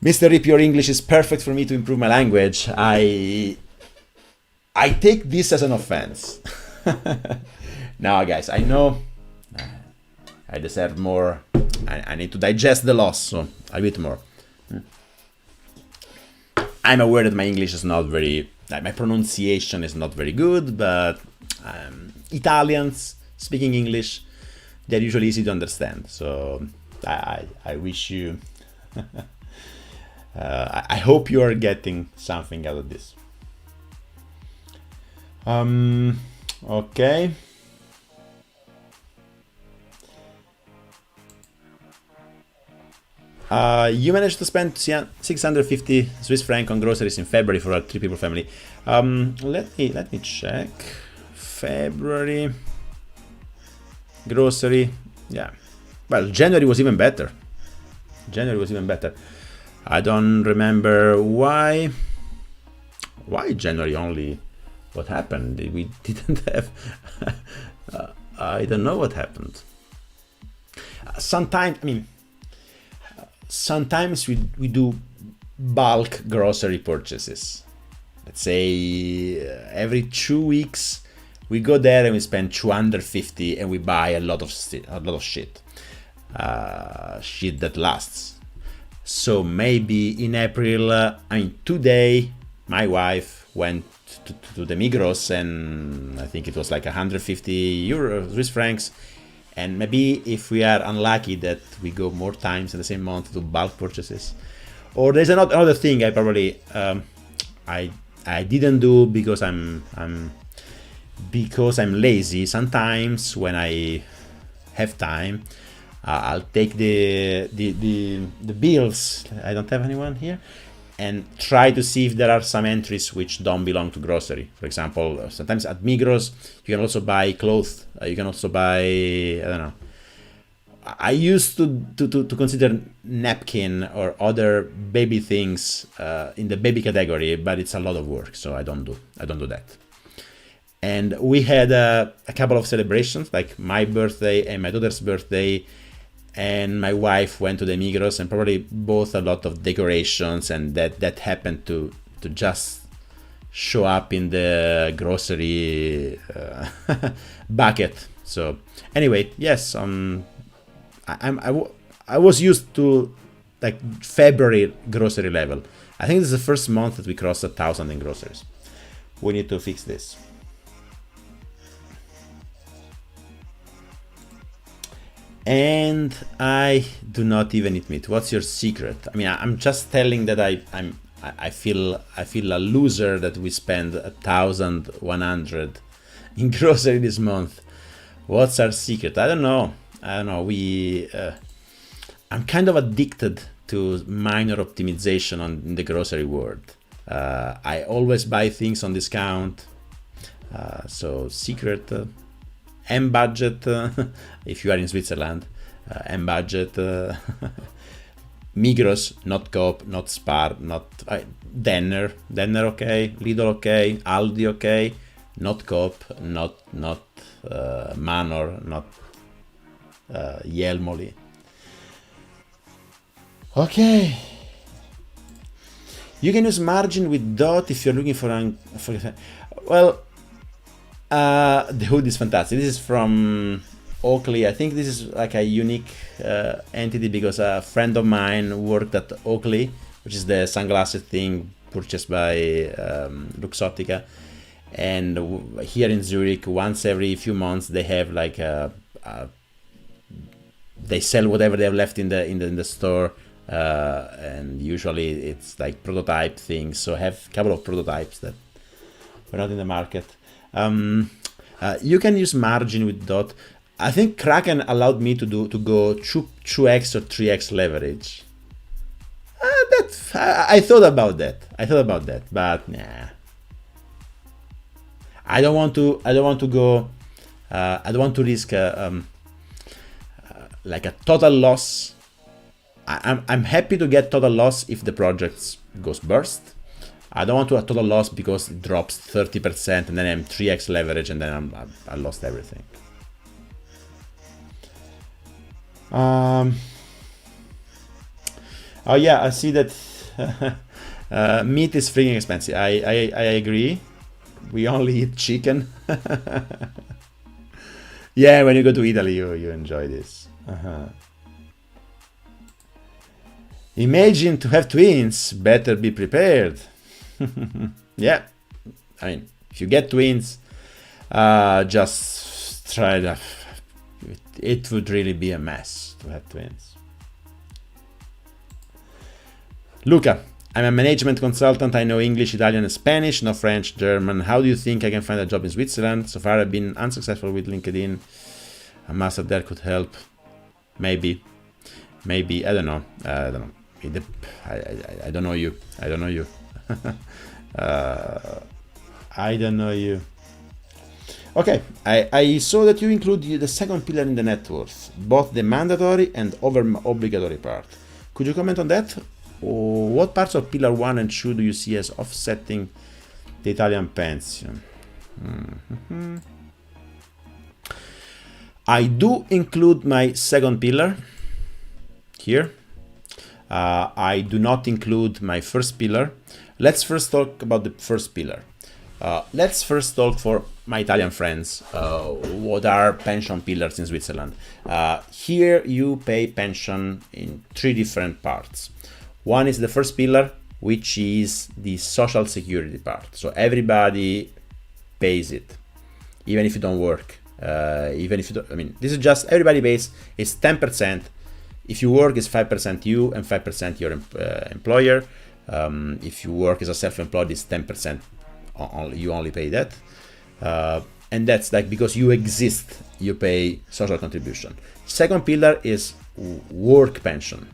Mr. Rip, your English is perfect for me to improve my language. I take this as an offense. Now, guys, I know I deserve more. I need to digest the loss, so a bit more. I'm aware that my English is not very, my pronunciation is not very good, but Italians speaking English, they're usually easy to understand. So I wish you, I hope you are getting something out of this. Okay. You managed to spend 650 Swiss franc on groceries in February for a 3-people family. Let me check. February grocery. Yeah. Well, January was even better. I don't remember why January only. What happened? We didn't have. I don't know what happened. Sometimes, sometimes we do bulk grocery purchases. Let's say every 2 weeks we go there and we spend 250 and we buy a lot of shit that lasts. So maybe in April, today my wife went to the Migros, and I think it was like 150 euros, Swiss francs. And maybe if we are unlucky that we go more times in the same month to bulk purchases. Or there's another thing I probably I didn't do because I'm lazy. Sometimes when I have time, I'll take the bills. I don't have anyone here, and try to see if there are some entries which don't belong to grocery. For example, sometimes at Migros you can also buy clothes. You can also buy, I don't know. I used to consider napkin or other baby things in the baby category, but it's a lot of work, so I don't do that. And we had a couple of celebrations, like my birthday and my daughter's birthday, and my wife went to the Migros and probably bought a lot of decorations, and that happened to just show up in the grocery bucket. So anyway, yes, I was used to like February grocery level. I think this is the first month that we crossed 1,000 in groceries. We need to fix this. And I do not even eat meat. What's your secret? I mean, I'm just telling that I feel a loser that we spend 1,100 in grocery this month. What's our secret? I don't know. I'm kind of addicted to minor optimization in the grocery world. I always buy things on discount. So secret, M budget, if you are in Switzerland, M budget, Migros, not Coop, not Spar, not Denner okay, Lidl okay, Aldi okay, not Coop, not Manor, not Jelmoli. Okay. You can use margin with dot if you're looking for the hood is fantastic. This is from Oakley. I think this is like a unique entity because a friend of mine worked at Oakley, which is the sunglasses thing purchased by Luxottica. And here in Zurich, once every few months, they have like they sell whatever they have left in the store, and usually it's like prototype things. So I have a couple of prototypes that were not in the market. You can use margin with dot. I think Kraken allowed me to go 2x or 3x leverage. I thought about that, but nah. I don't want to go. I don't want to risk like a total loss. I'm happy to get total loss if the project goes burst. I don't want to have total loss because it drops 30% and then I'm 3x leverage and then I lost everything. Oh yeah, I see that meat is freaking expensive. I agree. We only eat chicken. Yeah, when you go to Italy, you enjoy this. Imagine to have twins. Better be prepared. Yeah, I mean, if you get twins, just try to. It would really be a mess to have twins. Luca, I'm a management consultant. I know English, Italian, and Spanish, no French, German. How do you think I can find a job in Switzerland? So far, I've been unsuccessful with LinkedIn. A master there could help. Maybe. I don't know. I don't know you. I don't know you. I don't know you. Okay, I saw that you include the second pillar in the net worth, both the mandatory and over-obligatory part. Could you comment on that? Or what parts of pillar 1 and 2 do you see as offsetting the Italian pension? I do include my second pillar here. I do not include my first pillar. Let's first talk about the first pillar. Let's first talk for my Italian friends. What are pension pillars in Switzerland? Here you pay pension in 3 different parts. One is the first pillar, which is the social security part. So everybody pays it, even if you don't work. Even if you don't, I mean, this is just everybody pays. It's 10%. If you work, it's 5% you and 5% your employer. If you work as a self-employed, it's 10%. You only pay that. And that's like because you exist, you pay social contribution. Second pillar is work pension.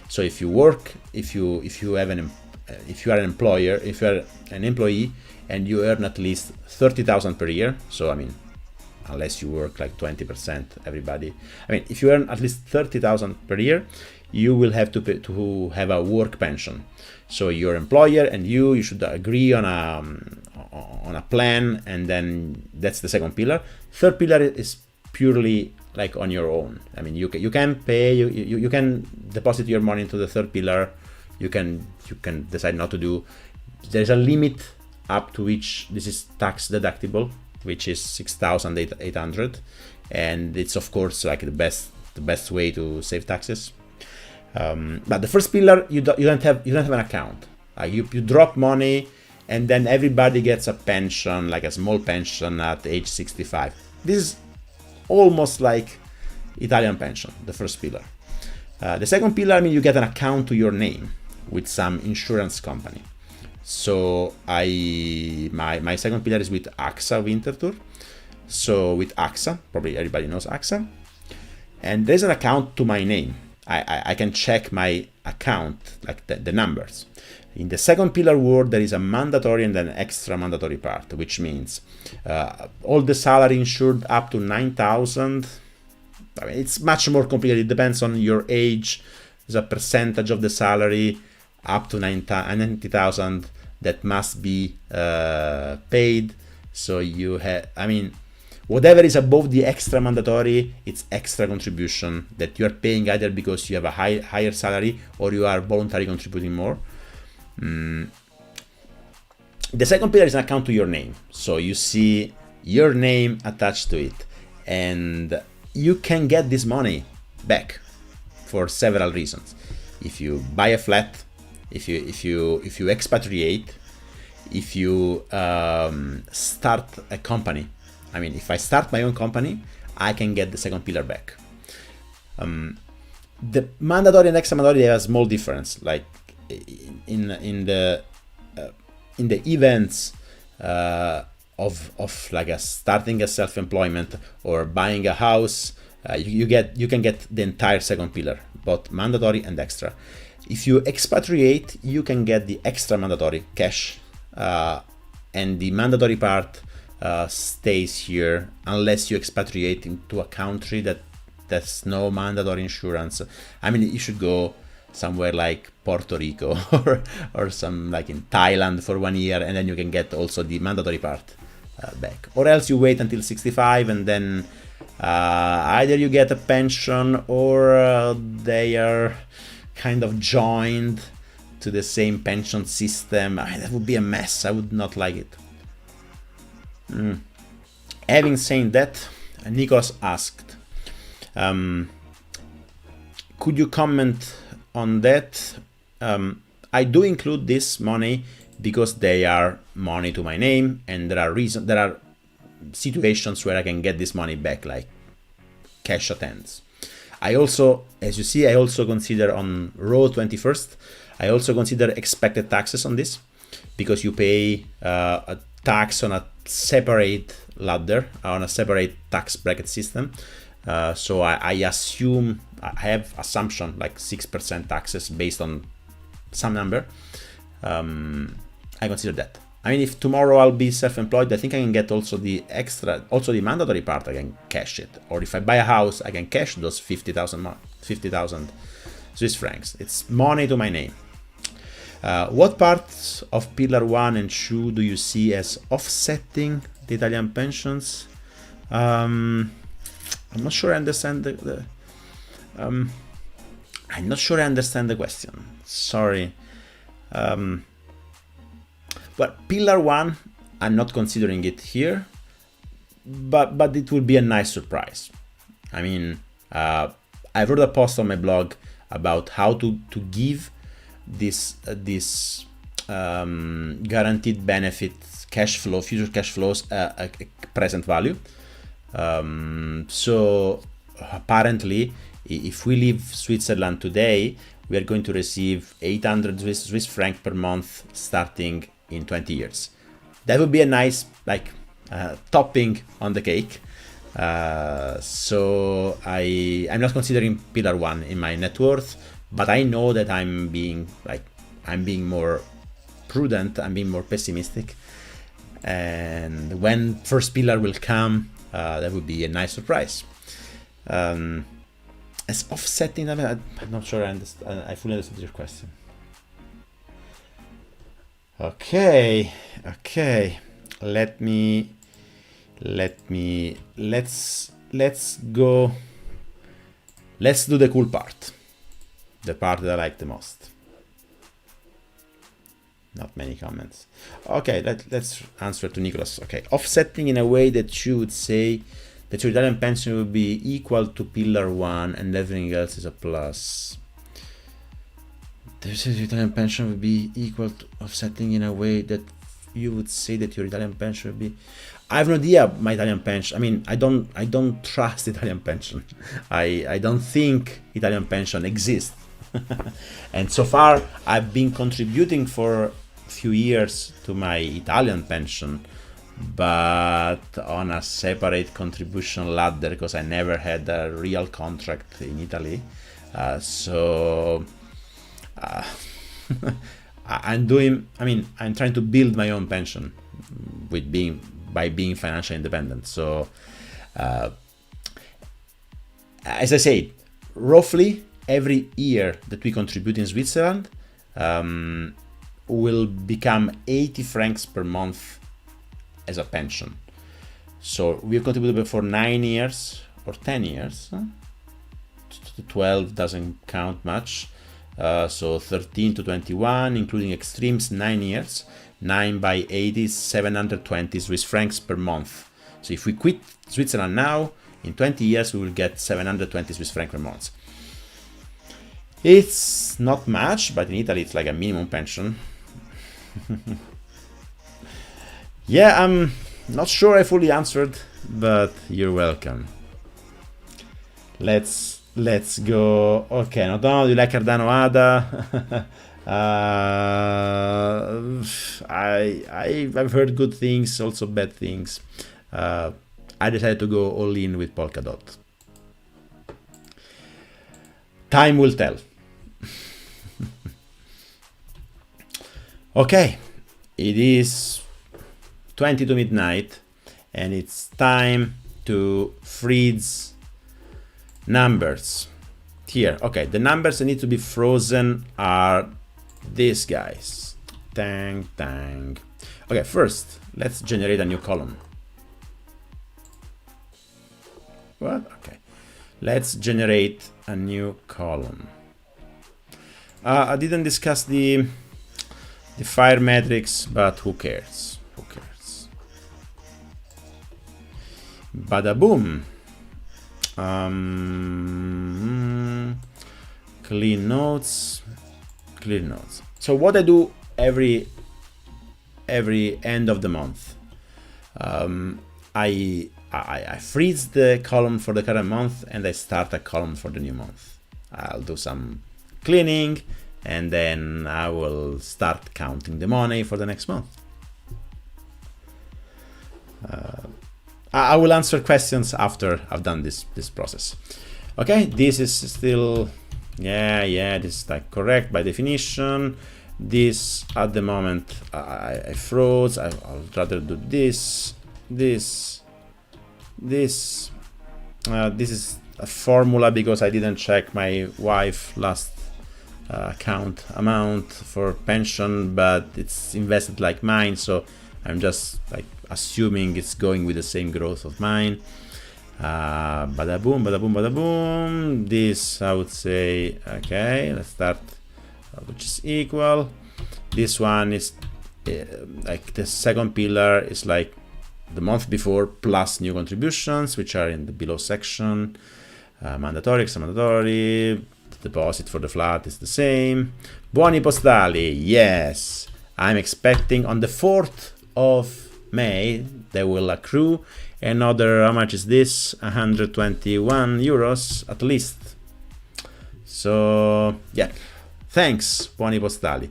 So if you work, if you are an employer, if you are an employee and you earn at least 30,000 per year, so I mean, unless you work like 20%, everybody. I mean, if you earn at least 30,000 per year, you will have to pay to have a work pension. So your employer and you should agree on a plan, and then that's the second pillar. Third pillar is purely like on your own. I mean, you can pay, you can deposit your money into the third pillar. You can decide not to do. There's a limit up to which this is tax deductible, which is 6,800, and it's of course like the best way to save taxes. But the first pillar, you don't have an account. You drop money, and then everybody gets a pension, like a small pension at age 65. This is almost like Italian pension, the first pillar. The second pillar, I mean, you get an account to your name with some insurance company. So my second pillar is with AXA Winterthur. So with AXA, probably everybody knows AXA, and there's an account to my name. I can check my account, like the numbers. In the second pillar world, there is a mandatory and an extra mandatory part, which means all the salary insured up to 9,000. I mean, it's much more complicated. It depends on your age. There's a percentage of the salary up to 90,000 that must be paid. So you have, I mean, whatever is above the extra mandatory, it's extra contribution that you are paying either because you have a higher salary or you are voluntarily contributing more. The second pillar is an account to your name. So you see your name attached to it, and you can get this money back for several reasons. If you buy a flat, if you expatriate, if you start a company. I mean, if I start my own company, I can get the second pillar back. The mandatory and extra mandatory have a small difference. Like in the events of like starting a self-employment or buying a house, you can get the entire second pillar, both mandatory and extra. If you expatriate, you can get the extra mandatory cash, and the mandatory part stays here unless you expatriate into a country that there's no mandatory insurance. I mean, you should go somewhere like Puerto Rico or some like in Thailand for 1 year, and then you can get also the mandatory part back. Or else you wait until 65, and then either you get a pension or they are kind of joined to the same pension system. I mean, that would be a mess. I would not like it. Having said that, Nikos asked, could you comment on that? I do include this money because they are money to my name, and there are situations where I can get this money back, like cash at hands. I also, as you see, I also consider on row 21st, I also consider expected taxes on this, because you pay a tax on a separate ladder, on a separate tax bracket system. So I assume, I have assumption like 6% taxes based on some number. I consider that. I mean, if tomorrow I'll be self-employed, I think I can get also the extra, also the mandatory part, I can cash it. Or if I buy a house, I can cash those 50,000 Swiss francs. It's money to my name. What parts of Pillar 1 and 2 do you see as offsetting the Italian pensions? I'm not sure I understand I'm not sure I understand the question. Sorry. But pillar 1, I'm not considering it here, but it will be a nice surprise. I mean, I wrote a post on my blog about how to give this guaranteed benefit cash flow, future cash flows, a present value. So apparently, if we leave Switzerland today, we are going to receive 800 Swiss franc per month starting in 20 years. That would be a nice topping on the cake. So I'm not considering pillar 1 in my net worth, but I know that I'm being more prudent, I'm being more pessimistic. And when first pillar will come, that would be a nice surprise. As offsetting, I'm not sure I fully understood your question. Okay. Let's do the cool part, the part that I like the most. Not many comments. Okay, let's answer to Nicholas. Okay, offsetting in a way that you would say that your Italian pension would be equal to pillar 1 and everything else is a plus. There's your Italian pension would be equal to offsetting in a way that you would say that your Italian pension would be. I have no idea my Italian pension. I mean, I don't trust Italian pension. I don't think Italian pension exists. And so far, I've been contributing for a few years to my Italian pension, but on a separate contribution ladder because I never had a real contract in Italy. I'm trying to build my own pension by being financially independent. So, as I said, roughly every year that we contribute in Switzerland will become 80 francs per month as a pension. So we've contributed for 9 years or 10 years. 12 doesn't count much. So 13 to 21, including extremes, 9 years. 9 by 80 is 720 Swiss francs per month. So if we quit Switzerland now, in 20 years we will get 720 Swiss francs per month. It's not much, but in Italy it's like a minimum pension. Yeah, I'm not sure I fully answered, but you're welcome. Let's go. Okay, no, do you like Cardano ADA? I've heard good things, also bad things. I decided to go all in with Polkadot. Time will tell. Okay, it is 20 to midnight and it's time to freeze numbers here. Okay, the numbers that need to be frozen are these guys. Tang. Okay, first let's generate a new column. What? Okay, let's generate a new column. I didn't discuss the fire metrics, but who cares? Bada boom. Clean notes. So what I do every end of the month, I freeze the column for the current month and I start a column for the new month. I'll do some cleaning and then I will start counting the money for the next month. I will answer questions after I've done this process. Okay, this is still, this is like correct by definition. This at the moment I froze. I'll rather do this. This is a formula because I didn't check my wife last account amount for pension, but it's invested like mine, so I'm just like assuming it's going with the same growth of mine. Bada boom, bada boom, bada boom. This I would say, okay, let's start, which is equal. This one is like the second pillar is like the month before plus new contributions, which are in the below section. Mandatory, extra mandatory, deposit for the flat is the same. Buoni postali, yes. I'm expecting on the 4th of May, they will accrue another, how much is this? 121 euros at least. So, yeah, thanks, buoni postali.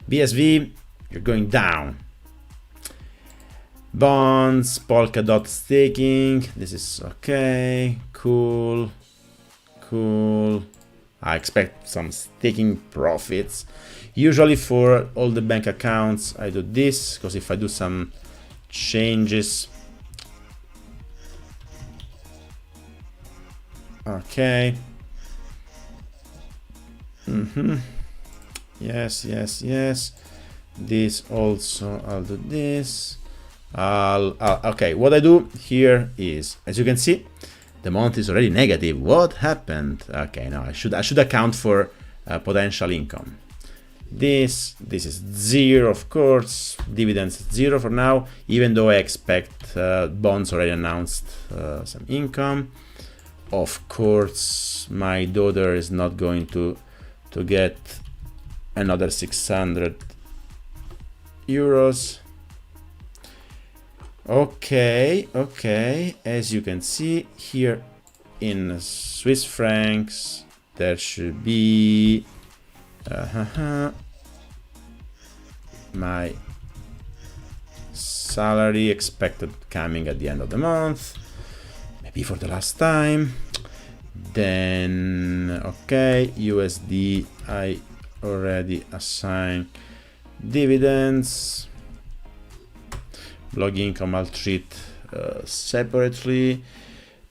BSV, you're going down. Bonds, Polkadot staking, this is okay, cool. I expect some staking profits. Usually for all the bank accounts, I do this, because if I do some changes, okay. Yes. This also, I'll do this. Okay, what I do here is, as you can see, the month is already negative. What happened? Okay, now I should account for potential income. This is 0, of course. Dividends 0 for now, even though I expect bonds already announced some income. Of course, my daughter is not going to get another 600 euros. Okay, as you can see here in Swiss francs, there should be my salary expected coming at the end of the month, maybe for the last time. Then, okay, USD, I already assigned dividends. Blog income I'll treat separately.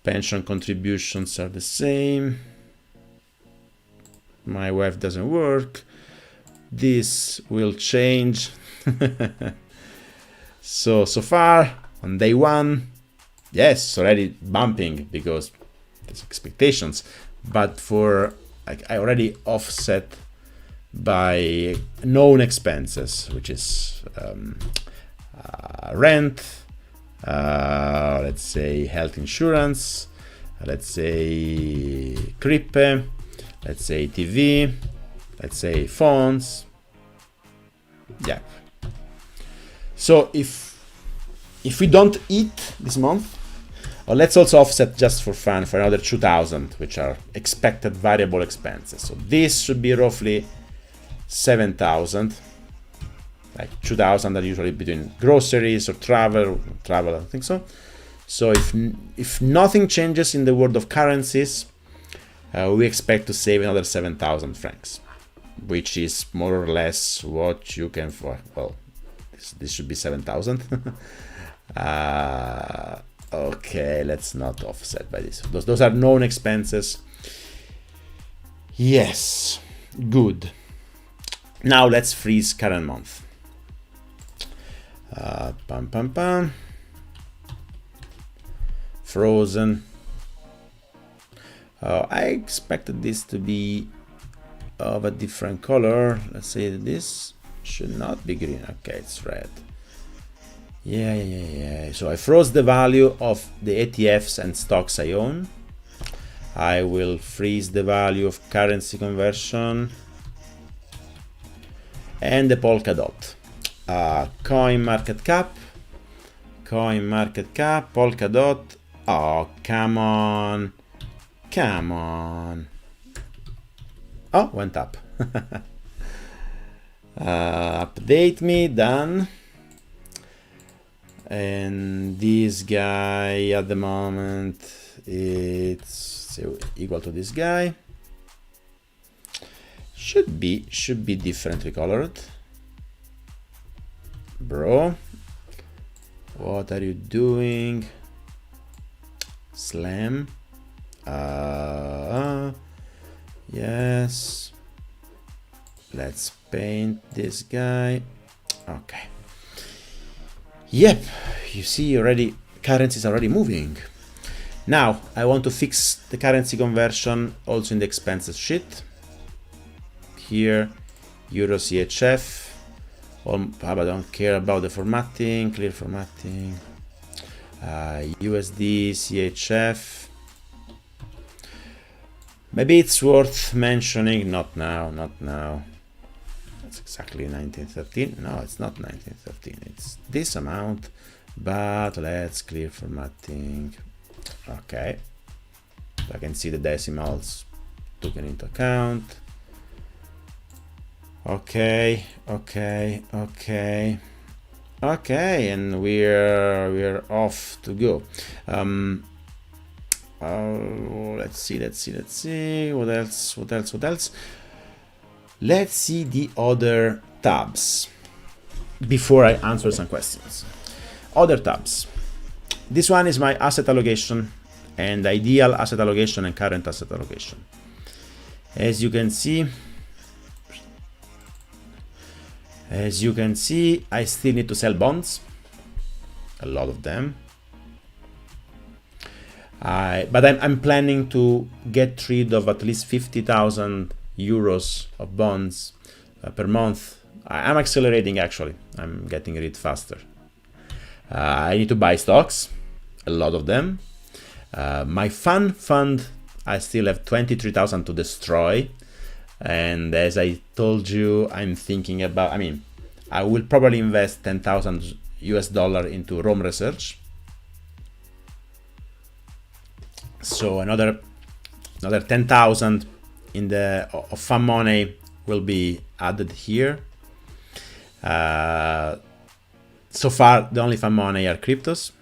Pension contributions are the same. My wife doesn't work. This will change. So far on day 1, yes, already bumping because there's expectations, but for like I already offset by known expenses, which is rent, let's say health insurance, let's say Krippe, let's say TV, let's say phones. Yeah. So if we don't eat this month, or let's also offset just for fun for another 2,000, which are expected variable expenses. So this should be roughly 7,000. Like 2,000 are usually between groceries or travel, I think so. So if nothing changes in the world of currencies, we expect to save another 7,000 francs, which is more or less what you can for. Well, this should be 7,000. Okay, let's not offset by this. Those are known expenses. Yes, good. Now let's freeze current month. Frozen. I expected this to be of a different color. Let's say that this should not be green. Okay, it's red. Yeah. So I froze the value of the ETFs and stocks I own. I will freeze the value of currency conversion and the Polkadot. Coin market cap, Polkadot. Oh, come on. Oh, went up. Update me, done. And this guy at the moment, it's equal to this guy. Should be differently colored. Bro, what are you doing? Slam. Yes. Let's paint this guy. Okay. Yep, you see already currencies are already moving. Now I want to fix the currency conversion also in the expenses sheet. Here, Euro CHF. I don't care about the formatting, clear formatting. USD CHF. Maybe it's worth mentioning, not now. That's exactly 1913. No, it's not 1913. It's this amount, but let's clear formatting. Okay. I can see the decimals taken into account. Okay, and we're off to go. Let's see. What else? Let's see the other tabs before I answer some questions. Other tabs. This one is my asset allocation and ideal asset allocation and current asset allocation. As you can see, I still need to sell bonds, a lot of them. But I'm planning to get rid of at least 50,000 euros of bonds per month. I'm accelerating, actually. I'm getting rid faster. I need to buy stocks, a lot of them. My fund, I still have 23,000 to destroy. And as I told you, I'm thinking about, I will probably invest 10,000 US dollar into Rome research. So another 10,000 in the of fund money will be added here. So far, the only fund money are cryptos.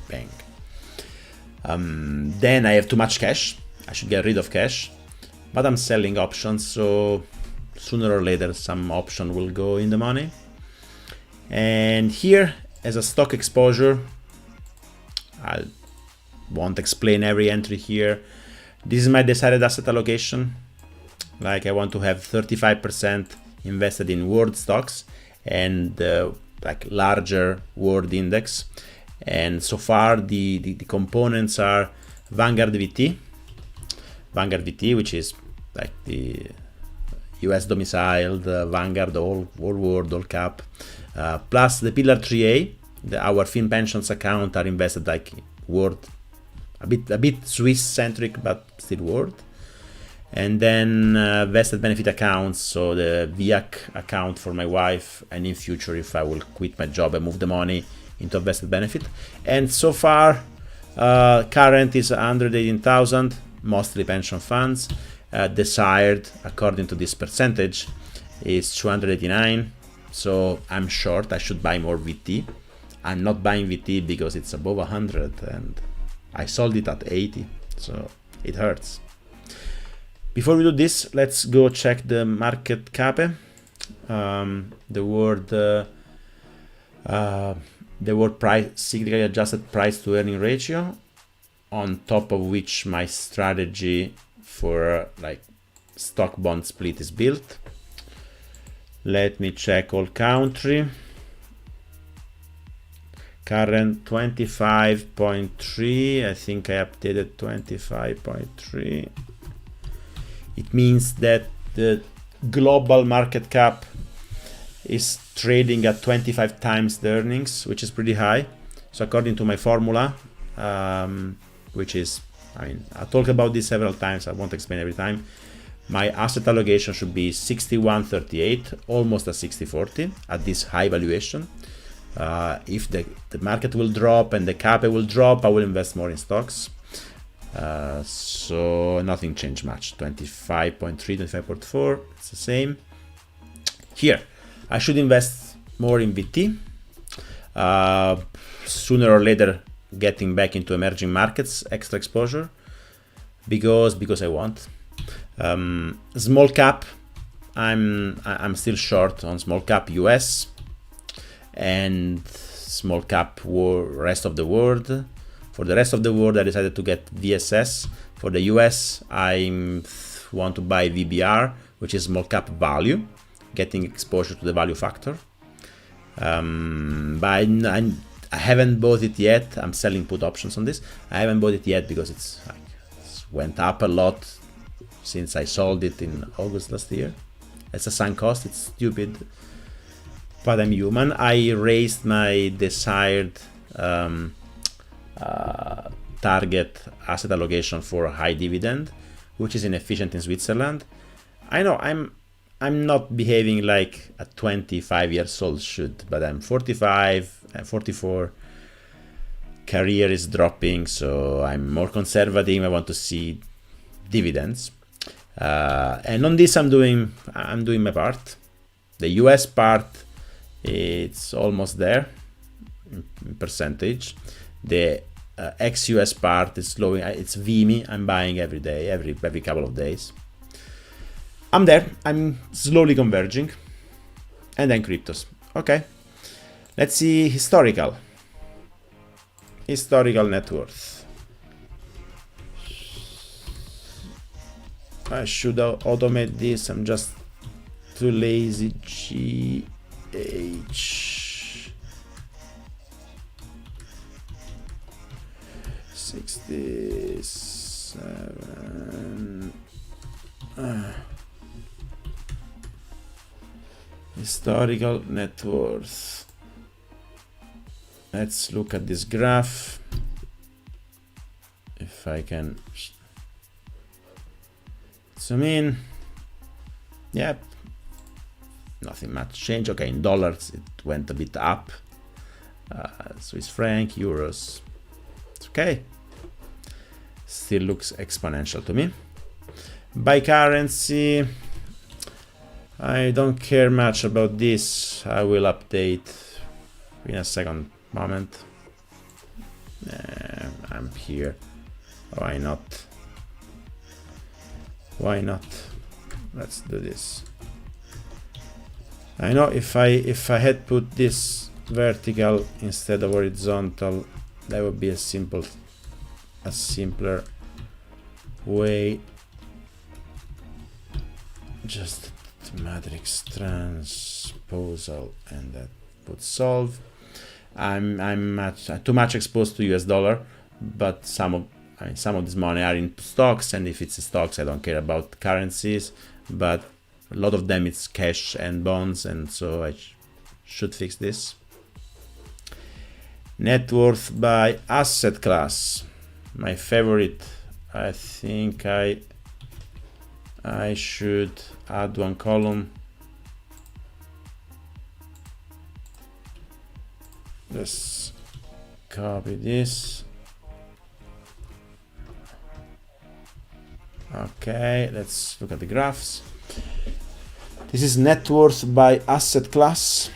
Bang. Then I have too much cash. I should get rid of cash, but I'm selling options, so sooner or later some option will go in the money. And here, as a stock exposure, I won't explain every entry here. This is my decided asset allocation. Like, I want to have 35% invested in world stocks and like larger world index. And so far the components are Vanguard VT, which is like the US domiciled Vanguard all world, all cap, plus the Pillar 3A. Our Fin pensions account are invested like world, a bit Swiss centric, but still world. And then vested benefit accounts, so the VIAC account for my wife, and in future if I will quit my job and move the money into a vested benefit. And so far current is 118,000, mostly pension funds. Desired, according to this percentage, is 289, so I'm short. I should buy more VT. I'm not buying VT because it's above 100 and I sold it at 80, so it hurts. Before we do this, let's go check the market cap, the word price, cyclically adjusted price to earning ratio, on top of which my strategy for like stock bond split is built. Let me check all country. Current 25.3. I think I updated 25.3. It means that the global market cap is trading at 25 times the earnings, which is pretty high. So according to my formula, which is, I talked about this several times, I won't explain every time. My asset allocation should be 61-38, almost a 60-40 at this high valuation. If the market will drop and the cap will drop, I will invest more in stocks. So nothing changed much. 25.3, 25.4, it's the same. Here, I should invest more in VT. Sooner or later, getting back into emerging markets, extra exposure, because I want. Small cap, I'm still short on small cap US and small cap rest of the world. For the rest of the world, I decided to get VSS. For the US, I want to buy VBR, which is small cap value, getting exposure to the value factor. But haven't bought it yet. I'm selling put options on this. I haven't bought it yet because it's went up a lot since I sold it in August last year. It's a sunk cost. It's stupid, but I'm human. I raised my desired target asset allocation for a high dividend, which is inefficient in Switzerland. I know I'm not behaving like a 25 years old should, but I'm 45, I'm 44. Career is dropping, so I'm more conservative. I want to see dividends, and on this I'm doing my part. The US part, it's almost there in percentage. The ex-US part is slowing. It's VMI. I'm buying every day, every couple of days. I'm there. I'm slowly converging. And then cryptos. Okay. Let's see historical net worth. I should automate this. I'm just too lazy. GH 67. Historical net worth. Let's look at this graph. If I can zoom in. Yep. Nothing much change. Okay, in dollars it went a bit up. Swiss franc, euros. It's okay. Still looks exponential to me. By currency, I don't care much about this. I will update in a second moment. I'm here. Why not? Why not? Let's do this. I know if I had put this vertical instead of horizontal, that would be a simpler way. Just matrix transposal and that would solve. I'm too much exposed to US dollar, but some of this money are in stocks, and if it's stocks, I don't care about currencies, but a lot of them it's cash and bonds, and so I should fix this. Net worth by asset class. My favorite. I think I should add one column. Let's copy this. Okay, let's look at the graphs. This is net worth by asset class,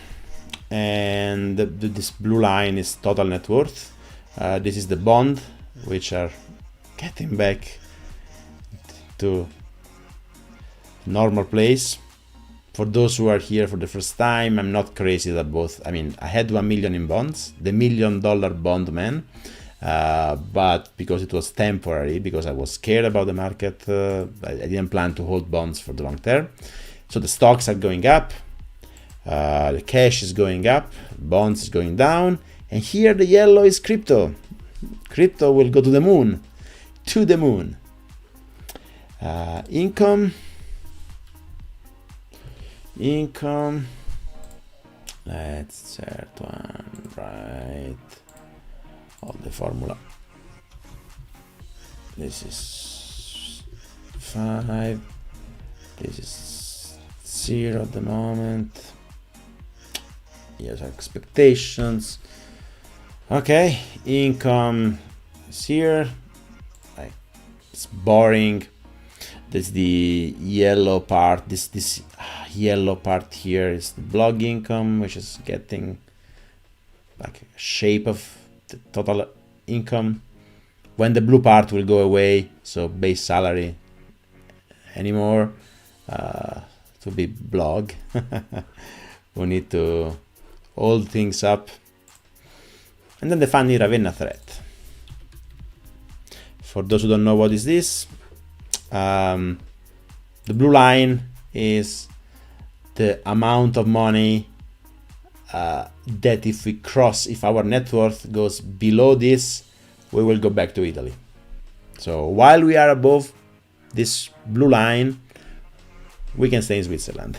and this blue line is total net worth. This is the bond, which are getting back to normal place. For those who are here for the first time, I'm not crazy that both. I mean, I had 1 million in bonds, the $1 million bond man, but because it was temporary, because I was scared about the market, I didn't plan to hold bonds for the long term. So the stocks are going up, the cash is going up, bonds is going down, and here the yellow is crypto. Crypto will go to the moon, Income, let's start one, right, all the formula. This is 5, this is 0 at the moment. Here's our expectations. Okay, income is here. It's boring. That's the yellow part. This yellow part here is the blog income, which is getting like a shape of the total income. When the blue part will go away, so base salary anymore, to be blog. We need to hold things up. And then the funny Ravenna Threat. For those who don't know what is this, the blue line is the amount of money that if our net worth goes below this, we will go back to Italy. So while we are above this blue line, we can stay in Switzerland.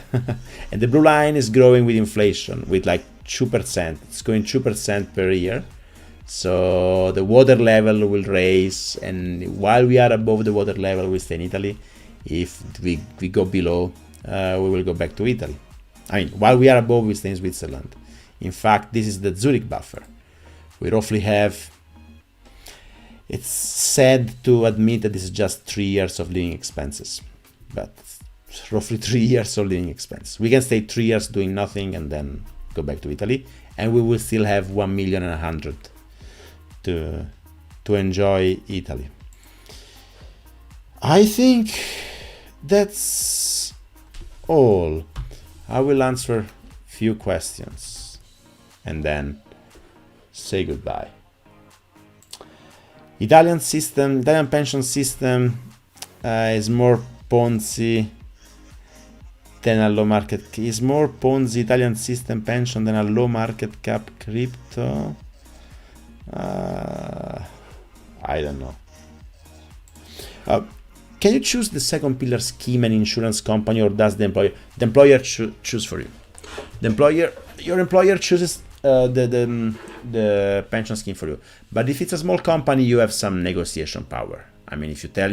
And the blue line is growing with inflation, with like 2%. It's going 2% per year. So the water level will raise, and while we are above the water level, we stay in Italy. If we go below, we will go back to Italy. I mean, while we are above, we stay in Switzerland. In fact, this is the Zurich buffer. We roughly have, it's sad to admit that this is just 3 years of living expenses, but roughly 3 years of living expenses. We can stay 3 years doing nothing and then go back to Italy, and we will still have 1,100,000 to enjoy Italy. I think that's all. I will answer few questions and then say goodbye. Italian pension system is more Ponzi than a low market. Is more Ponzi Italian system pension than a low market cap crypto? I don't know. Can you choose the second pillar scheme and insurance company, or does the employer choose for you? Your employer chooses the pension scheme for you. But if it's a small company, you have some negotiation power. I mean, if you tell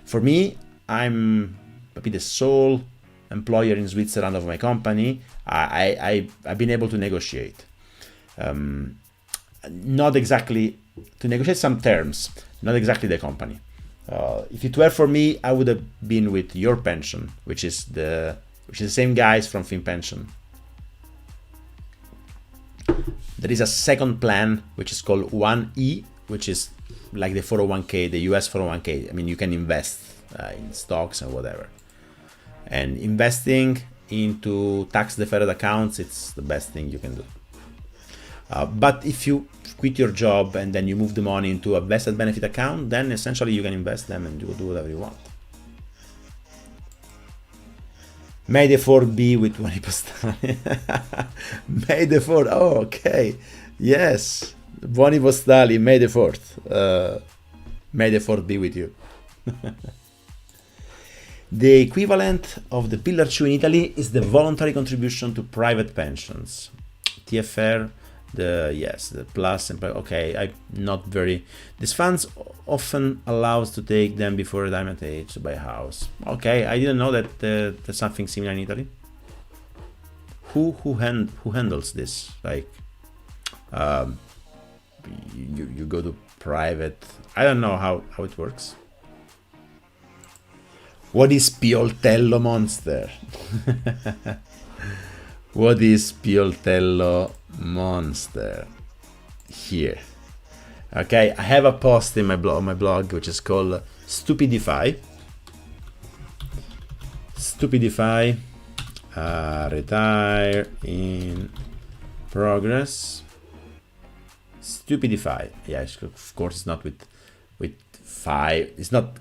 for me, I'm maybe the sole employer in Switzerland of my company. I've been able to negotiate. Not exactly to negotiate some terms, not exactly the company. If it were for me, I would have been with your pension, which is the same guys from FinPension. There is a second plan which is called 1E, which is like the 401k, the US 401k. I mean, you can invest in stocks and whatever. And investing into tax deferred accounts, it's the best thing you can do. But if you quit your job and then you move the money into a vested benefit account, then essentially you can invest them and do whatever you want. May the 4th be with Buoni Postali. May the 4th. Oh, okay. Yes. Buoni Postali, May the 4th. May the 4th be with you. The equivalent of the Pillar 2 in Italy is the voluntary contribution to private pensions. TFR. The plus and okay, I'm not very. These funds often allows to take them before retirement age to buy a house. Okay, I didn't know that there's something similar in Italy. Who handles this? Like, you go to private. I don't know how it works. What is Pioltello Monster? What is Pioltello Monster? Here. Okay, I have a post in my blog which is called Stupidify. Stupidify, retire in progress. Stupidify. Yeah, of course it's not with 5. It's not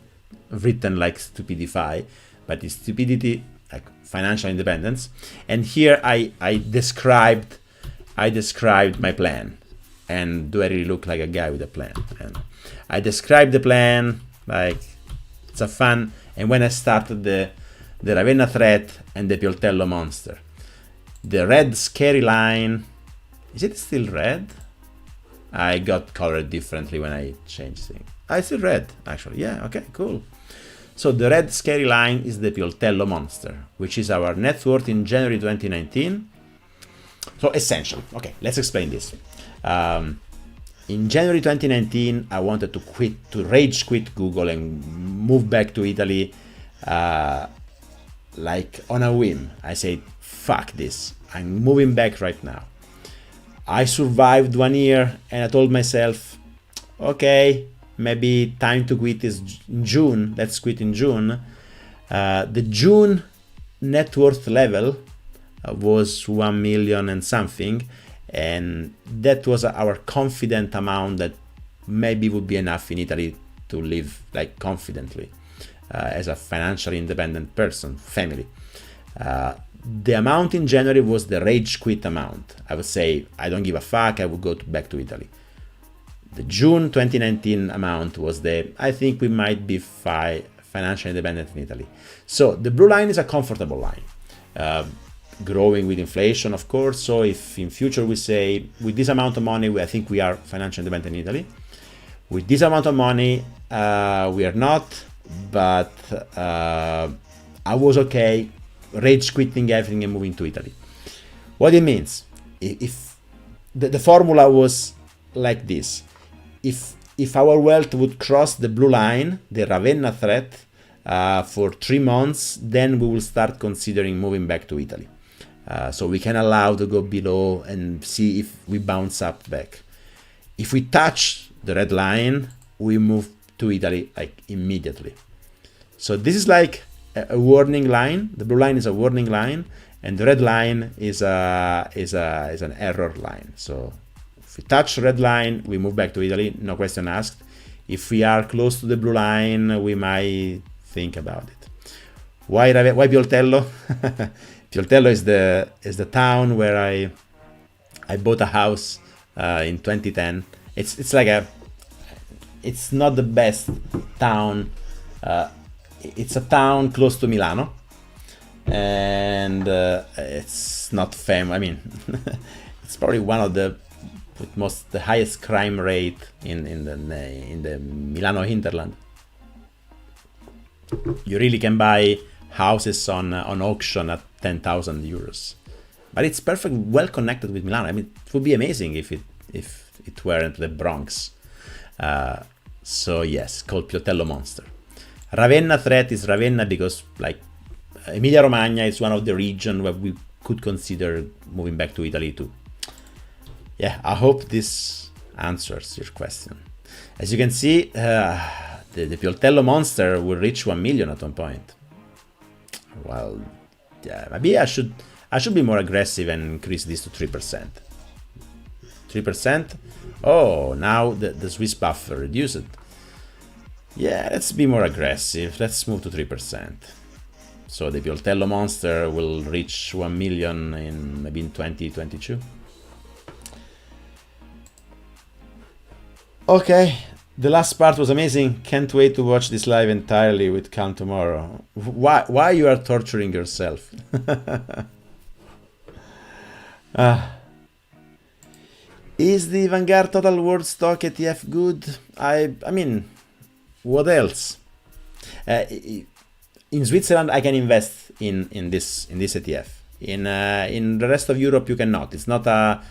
written like Stupidify, but it's stupidity, like financial independence. And here I described my plan. And do I really look like a guy with a plan? And I described the plan, like it's a fun. And when I started the Ravenna Threat and the Pioltello Monster, the red scary line, is it still red? I got colored differently when I changed things. It's still red, actually. Yeah, okay, cool. So the red scary line is the Pioltello Monster, which is our net worth in January 2019. So essentially, okay, let's explain this. In January 2019, I wanted to rage quit Google and move back to Italy, like on a whim. I said, fuck this, I'm moving back right now. I survived 1 year and I told myself, okay, maybe time to quit is June. Let's quit in June. The June net worth level was 1 million and something. And that was our confident amount that maybe would be enough in Italy to live like confidently as a financially independent person, family. the amount in January was the rage quit amount. I would say, I don't give a fuck, I would go back to Italy. The June 2019 amount was I think we might be financially independent in Italy. So the blue line is a comfortable line, growing with inflation, of course. So if in future we say, with this amount of money, I think we are financially independent in Italy. With this amount of money, we are not, but I was okay rage quitting everything and moving to Italy. What it means, if the formula was like this, if our wealth would cross the blue line, the Ravenna Threat, for 3 months, then we will start considering moving back to Italy. So we can allow to go below and see if we bounce up back. If we touch the red line, we move to Italy like immediately. So this is like a warning line. The blue line is a warning line, and the red line is an error line. So if we touch red line, we move back to Italy, no question asked. If we are close to the blue line, we might think about it. Why Pioltello? Pioltello is the town where I bought a house in 2010. It's not the best town. It's a town close to Milano, and it's not famous. I mean, it's probably one of the highest crime rate in the Milano hinterland. You really can buy houses on auction at 10,000 euros, but it's perfect, well connected with Milano. I mean, it would be amazing if it weren't the Bronx. So yes, called Pioltello Monster. Ravenna Threat is Ravenna because like Emilia Romagna is one of the regions where we could consider moving back to Italy too. Yeah, I hope this answers your question. As you can see, the Pioltello Monster will reach 1 million at one point. Well, yeah, maybe I should be more aggressive and increase this to 3%. 3%? Oh, now the Swiss buffer reduced. Yeah, let's be more aggressive. Let's move to 3%. So the Pioltello Monster will reach 1 million in maybe in 2022. Okay, the last part was amazing. Can't wait to watch this live entirely with calm tomorrow. Why you are torturing yourself? Is the Vanguard Total World Stock ETF good? I mean, what else? In Switzerland, I can invest in this ETF. In the rest of Europe, you cannot. It's not a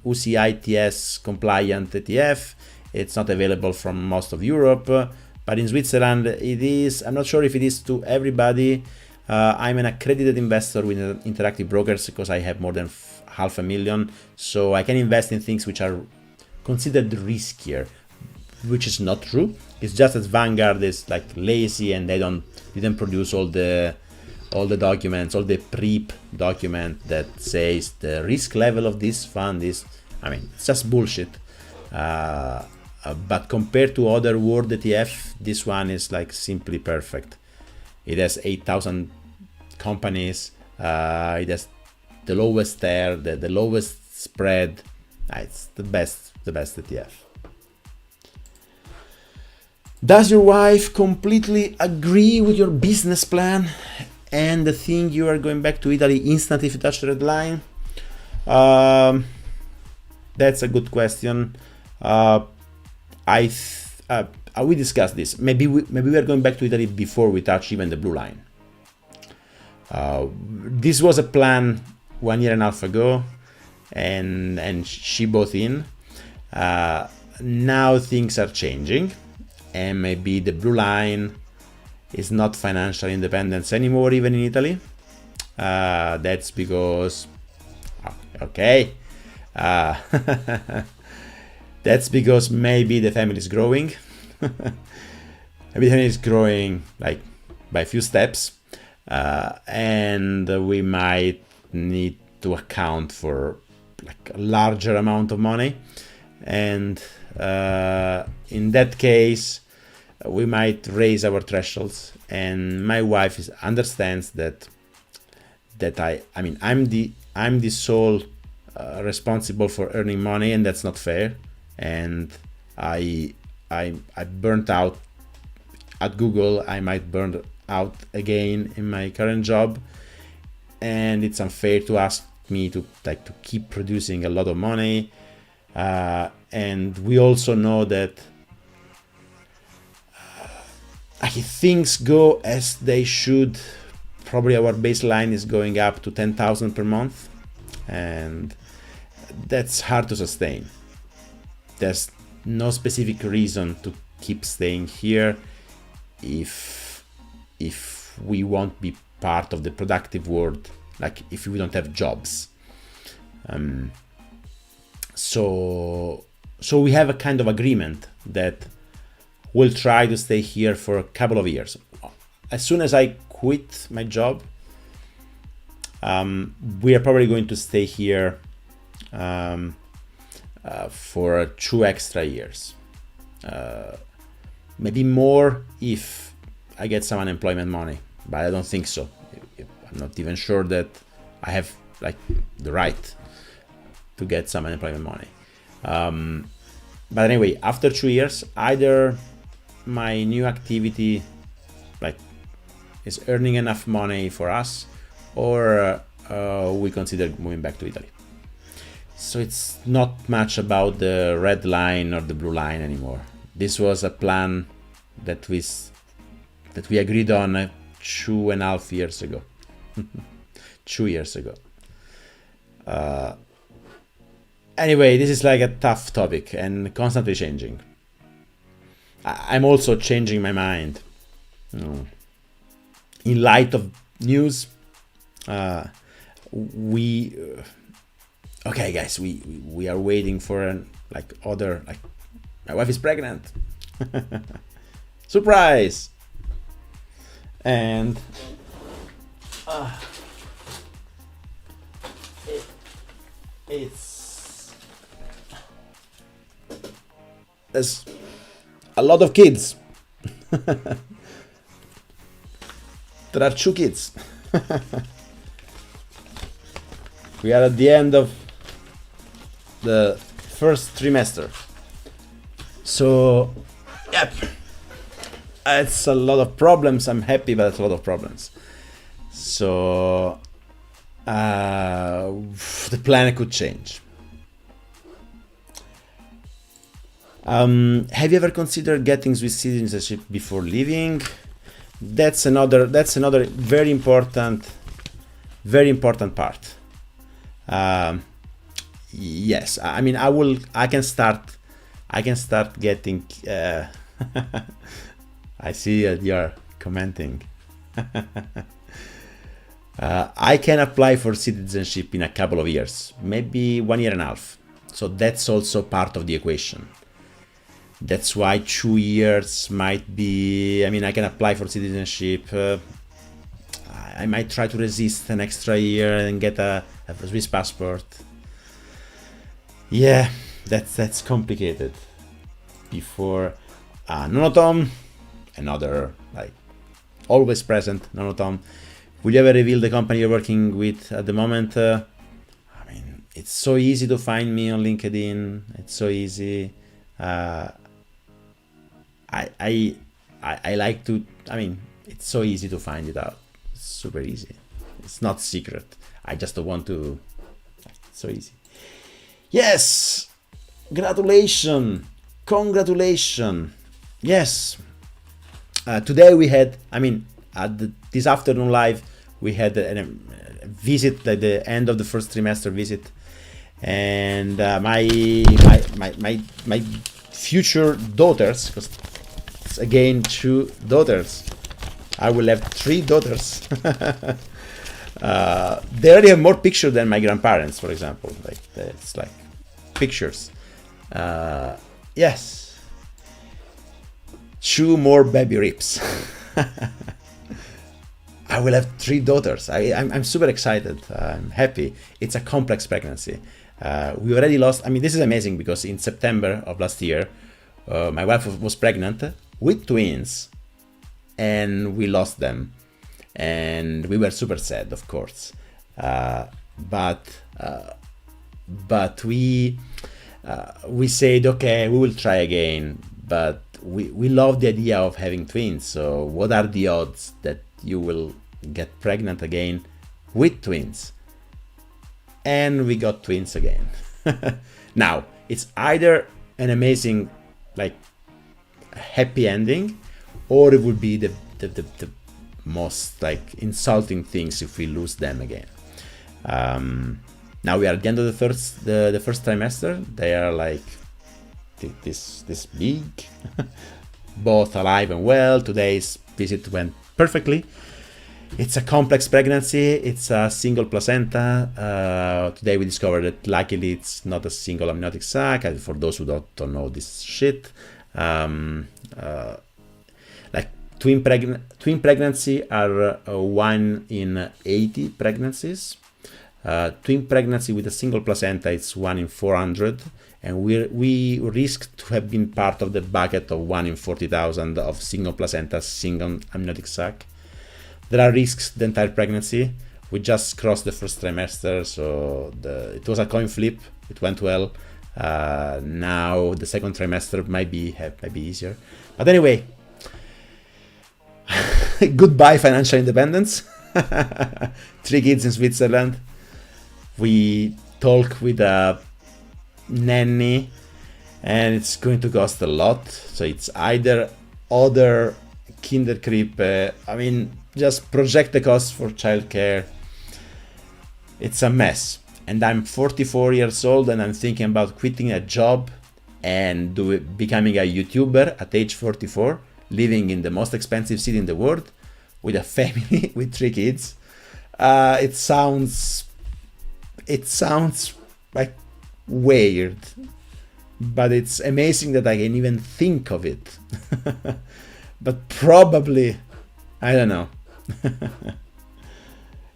UCITS compliant ETF. It's not available from most of Europe. But in Switzerland, it is. I'm not sure if it is to everybody. I'm an accredited investor with Interactive Brokers because I have more than 500,000. So I can invest in things which are considered riskier, which is not true. It's just that Vanguard is like lazy and they didn't produce all the documents, all the PRIP document that says the risk level of this fund is, I mean, it's just bullshit. But compared to other world ETF, this one is like simply perfect. It has 8,000 companies. It has the lowest TER, the lowest spread. It's the best ETF. Does your wife completely agree with your business plan and the thing you are going back to Italy instantly if you touch the red line? That's a good question. We discussed this. Maybe we are going back to Italy before we touch even the blue line. This was a plan 1.5 years ago, and she bought in. Now things are changing, and maybe the blue line is not financial independence anymore, even in Italy. That's because, okay, that's because maybe the family is growing. Maybe the family is growing like by a few steps, and we might need to account for like a larger amount of money, and in that case we might raise our thresholds. And my wife understands that that I'm the sole responsible for earning money, and that's not fair. And I burnt out at Google. I might burn out again in my current job, and it's unfair to ask me to keep producing a lot of money. And we also know that things go as they should. Probably our baseline is going up to 10,000 per month, and that's hard to sustain. There's no specific reason to keep staying here if we won't be part of the productive world, like if we don't have jobs. So we have a kind of agreement that we'll try to stay here for a couple of years. As soon as I quit my job, we are probably going to stay here for 2 extra years. Maybe more if I get some unemployment money, but I don't think so. I'm not even sure that I have the right to get some unemployment money. But anyway, after 2 years, either my new activity is earning enough money for us, or we consider moving back to Italy. So it's not much about the red line or the blue line anymore. This was a plan that we agreed on 2.5 years ago. 2 years ago. Anyway, this is a tough topic and constantly changing. I'm also changing my mind. In light of news, we are waiting for my wife is pregnant. Surprise! And there's a lot of kids. There are 2 kids. We are at the end of the first trimester. So, yep, it's a lot of problems. I'm happy, but it's a lot of problems. So, the plan could change. Have you ever considered getting Swiss citizenship before leaving? That's another very important part. Yes, I can start getting. I see you're commenting. I can apply for citizenship in a couple of years, maybe 1.5 years. So that's also part of the equation. That's why 2 years might be. I can apply for citizenship. I might try to resist an extra year and get a Swiss passport. Yeah, that's complicated. Before Nonotom, another always present Nonotom. Will you ever reveal the company you're working with at the moment? It's so easy to find me on LinkedIn. It's so easy. I like to. It's so easy to find it out. It's super easy. It's not secret. I just don't want to. It's so easy. Yes, congratulations. Yes. Today we had. This afternoon live we had a visit at the end of the first trimester visit, and my future daughters, because it's again 2 daughters. I will have 3 daughters. They already have more pictures than my grandparents, for example. It's pictures. Yes. 2 more BabyRIPs. I will have 3 daughters. I'm super excited. I'm happy. It's a complex pregnancy. We already lost. This is amazing because in September of last year, my wife was pregnant with twins, and we lost them, and we were super sad, of course. But we said, okay, we will try again. But we love the idea of having twins. So what are the odds that you will get pregnant again with twins? And we got twins again. Now, it's either an amazing, like, happy ending, or it would be the most, like, insulting things if we lose them again. Now we are at the end of the first trimester. They are like this big, both alive and well. Today's visit went perfectly. It's a complex pregnancy. It's a single placenta. Today we discovered that luckily it's not a single amniotic sac. And for those who don't know this shit, like twin pregnancy are 1 in 80 pregnancies. Twin pregnancy with a single placenta is 1 in 400, and we risk to have been part of the bucket of 1 in 40,000 of single placenta, single amniotic sac. There are risks the entire pregnancy. We just crossed the first trimester, so it was a coin flip. It went well. Now the second trimester might be easier. But anyway, goodbye financial independence. 3 kids in Switzerland. We talk with a nanny, and it's going to cost a lot. So it's either other Kinderkrippe. I mean, just project the cost for childcare. It's a mess. And I'm 44 years old, and I'm thinking about quitting a job and becoming a YouTuber at age 44, living in the most expensive city in the world with a family with 3 kids. It sounds like weird, but it's amazing that I can even think of it. But probably, I don't know.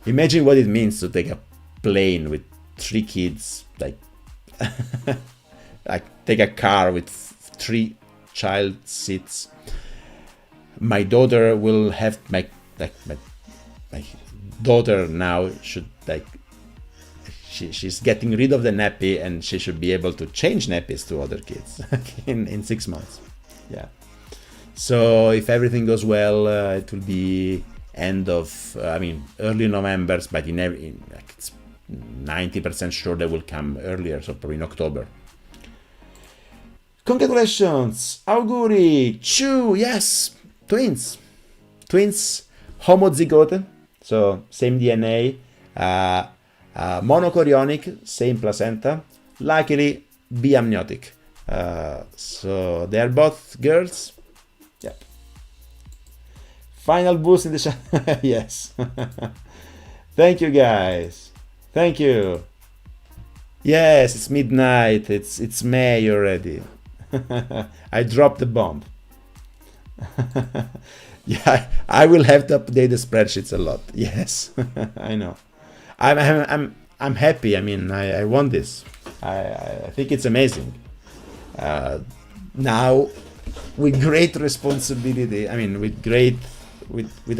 Imagine what it means to take a plane with 3 kids, like take a car with 3 child seats. My daughter will have my daughter now should she's getting rid of the nappy, and she should be able to change nappies to other kids in 6 months. Yeah. So if everything goes well, it will be early November, but it's 90% sure they will come earlier, so probably in October. Congratulations, Auguri, Chu, yes, twins, homozygote, so same DNA, monochorionic, same placenta, luckily biamniotic. So they are both girls. Yeah. Final boost in the chat. Yes. Thank you guys. Thank you. Yes, it's midnight. It's May already. I dropped the bomb. Yeah, I will have to update the spreadsheets a lot. Yes, I know. I'm happy. I mean, I want this. I think it's amazing. Now, with great responsibility. I mean, with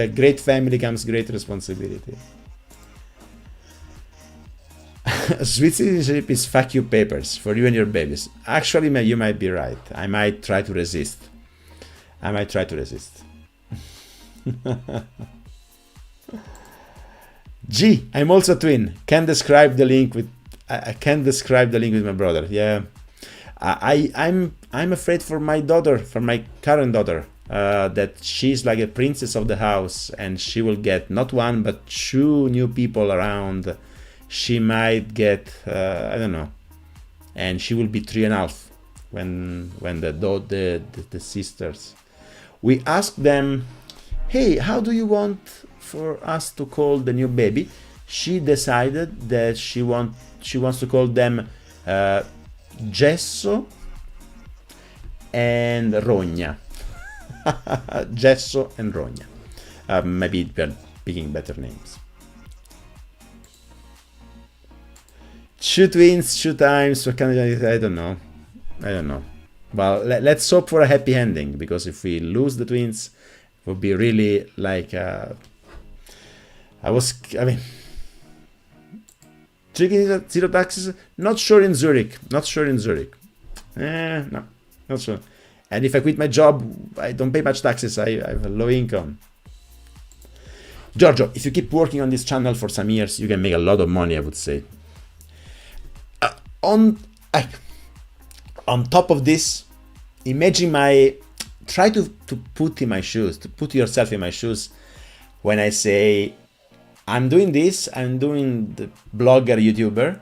a great family comes great responsibility. Swiss Citizenship is fuck you papers for you and your babies. Actually, you might be right. I might try to resist. G, I'm also twin. Can't describe the link with my brother. Yeah, I'm afraid for my daughter, for my current daughter, that she's like a princess of the house, and she will get not 1 but 2 new people around. She might get I don't know, and she will be 3.5 when the sisters. We asked them, hey, how do you want for us to call the new baby? She decided that she wants to call them Gesso and Rogna. Gesso and Rogna. Maybe we are picking better names. 2 twins, 2 times. What kind of, I don't know. Well, let's hope for a happy ending, because if we lose the twins, it would be really like 3 kids, zero taxes. Not sure in Zurich. No, not sure. And if I quit my job, I don't pay much taxes. I have a low income. Giorgio, if you keep working on this channel for some years, you can make a lot of money, I would say. On top of this, try to put yourself in my shoes when I say, I'm doing this, I'm doing the blogger, YouTuber.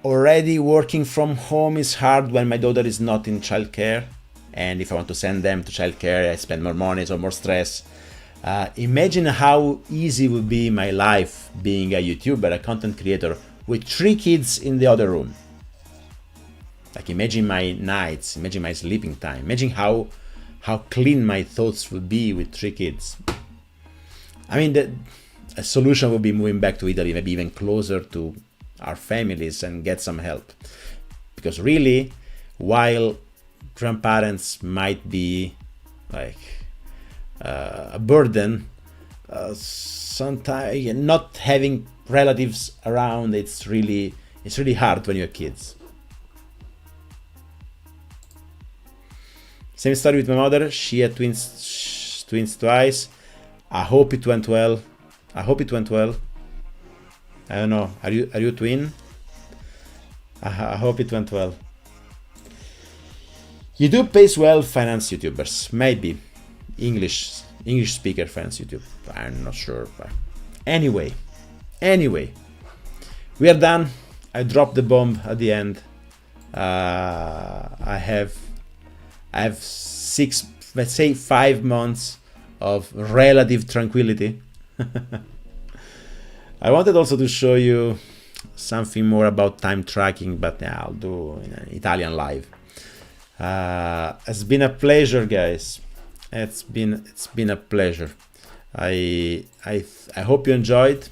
Already working from home is hard when my daughter is not in childcare. And if I want to send them to childcare, I spend more money, so more stress. Imagine how easy would be my life being a YouTuber, a content creator with 3 kids in the other room. Like imagine my nights, imagine my sleeping time, imagine how clean my thoughts would be with 3 kids. I mean, a solution would be moving back to Italy, maybe even closer to our families and get some help. Because really, while grandparents might be like a burden, sometimes not having relatives around, it's really hard when you have kids. Same story with my mother. She had twins twice. I hope it went well. I don't know. Are you a twin? I hope it went well. YouTube pays well finance YouTubers. Maybe English speaker finance YouTube. I'm not sure. But anyway, we are done. I dropped the bomb at the end. I have 6, let's say 5 months of relative tranquility. I wanted also to show you something more about time tracking, but yeah, I'll do in an Italian live. It's been a pleasure, guys. It's been a pleasure. I hope you enjoyed.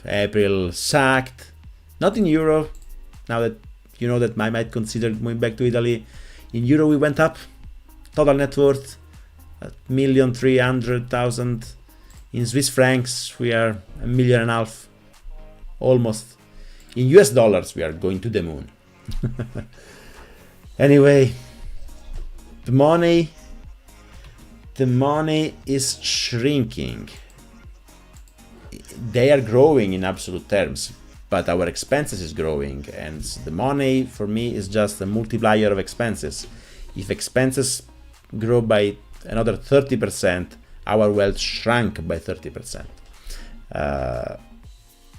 April sucked. Not in euro. Now that you know that I might consider moving back to Italy. In euro we went up. Total net worth 1,300,000. In Swiss francs we are 1.5 million. Almost. In US dollars we are going to the moon. Anyway, the money is shrinking. They are growing in absolute terms, but our expenses is growing, and the money for me is just a multiplier of expenses. If expenses grow by another 30%, our wealth shrunk by 30%.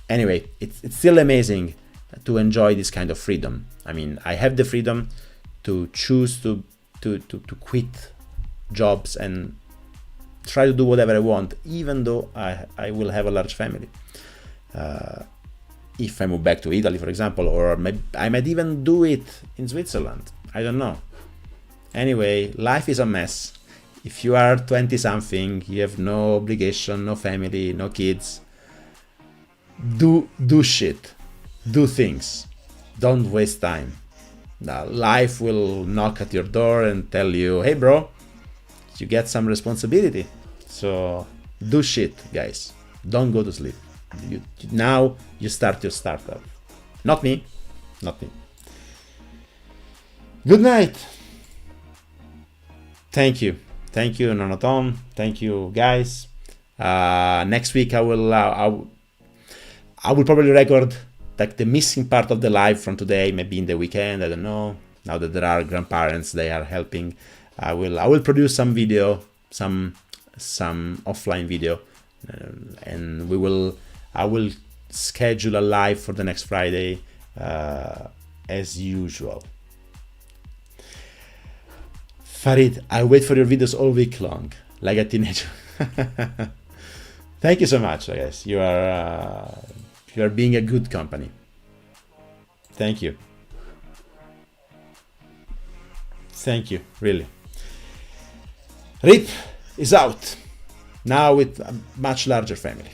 Anyway, it's still amazing to enjoy this kind of freedom. I mean, I have the freedom to choose to quit jobs and try to do whatever I want, even though I will have a large family. If I move back to Italy, for example, or I might even do it in Switzerland. I don't know. Anyway, life is a mess. If you are 20-something, you have no obligation, no family, no kids, do shit. Do things. Don't waste time. Life will knock at your door and tell you, hey bro, you get some responsibility. So do shit, guys. Don't go to sleep. Now you start your startup. Not me. Good night. Thank you, Nonaton. Thank you, guys. Next week I will probably record like the missing part of the live from today, maybe in the weekend. I don't know. Now that there are grandparents, they are helping. I will produce some video, some offline video, and I will schedule a live for the next Friday as usual. Farid, I wait for your videos all week long, like a teenager. Thank you so much, guys. You are being a good company. Thank you. Really. RIP is out now with a much larger family.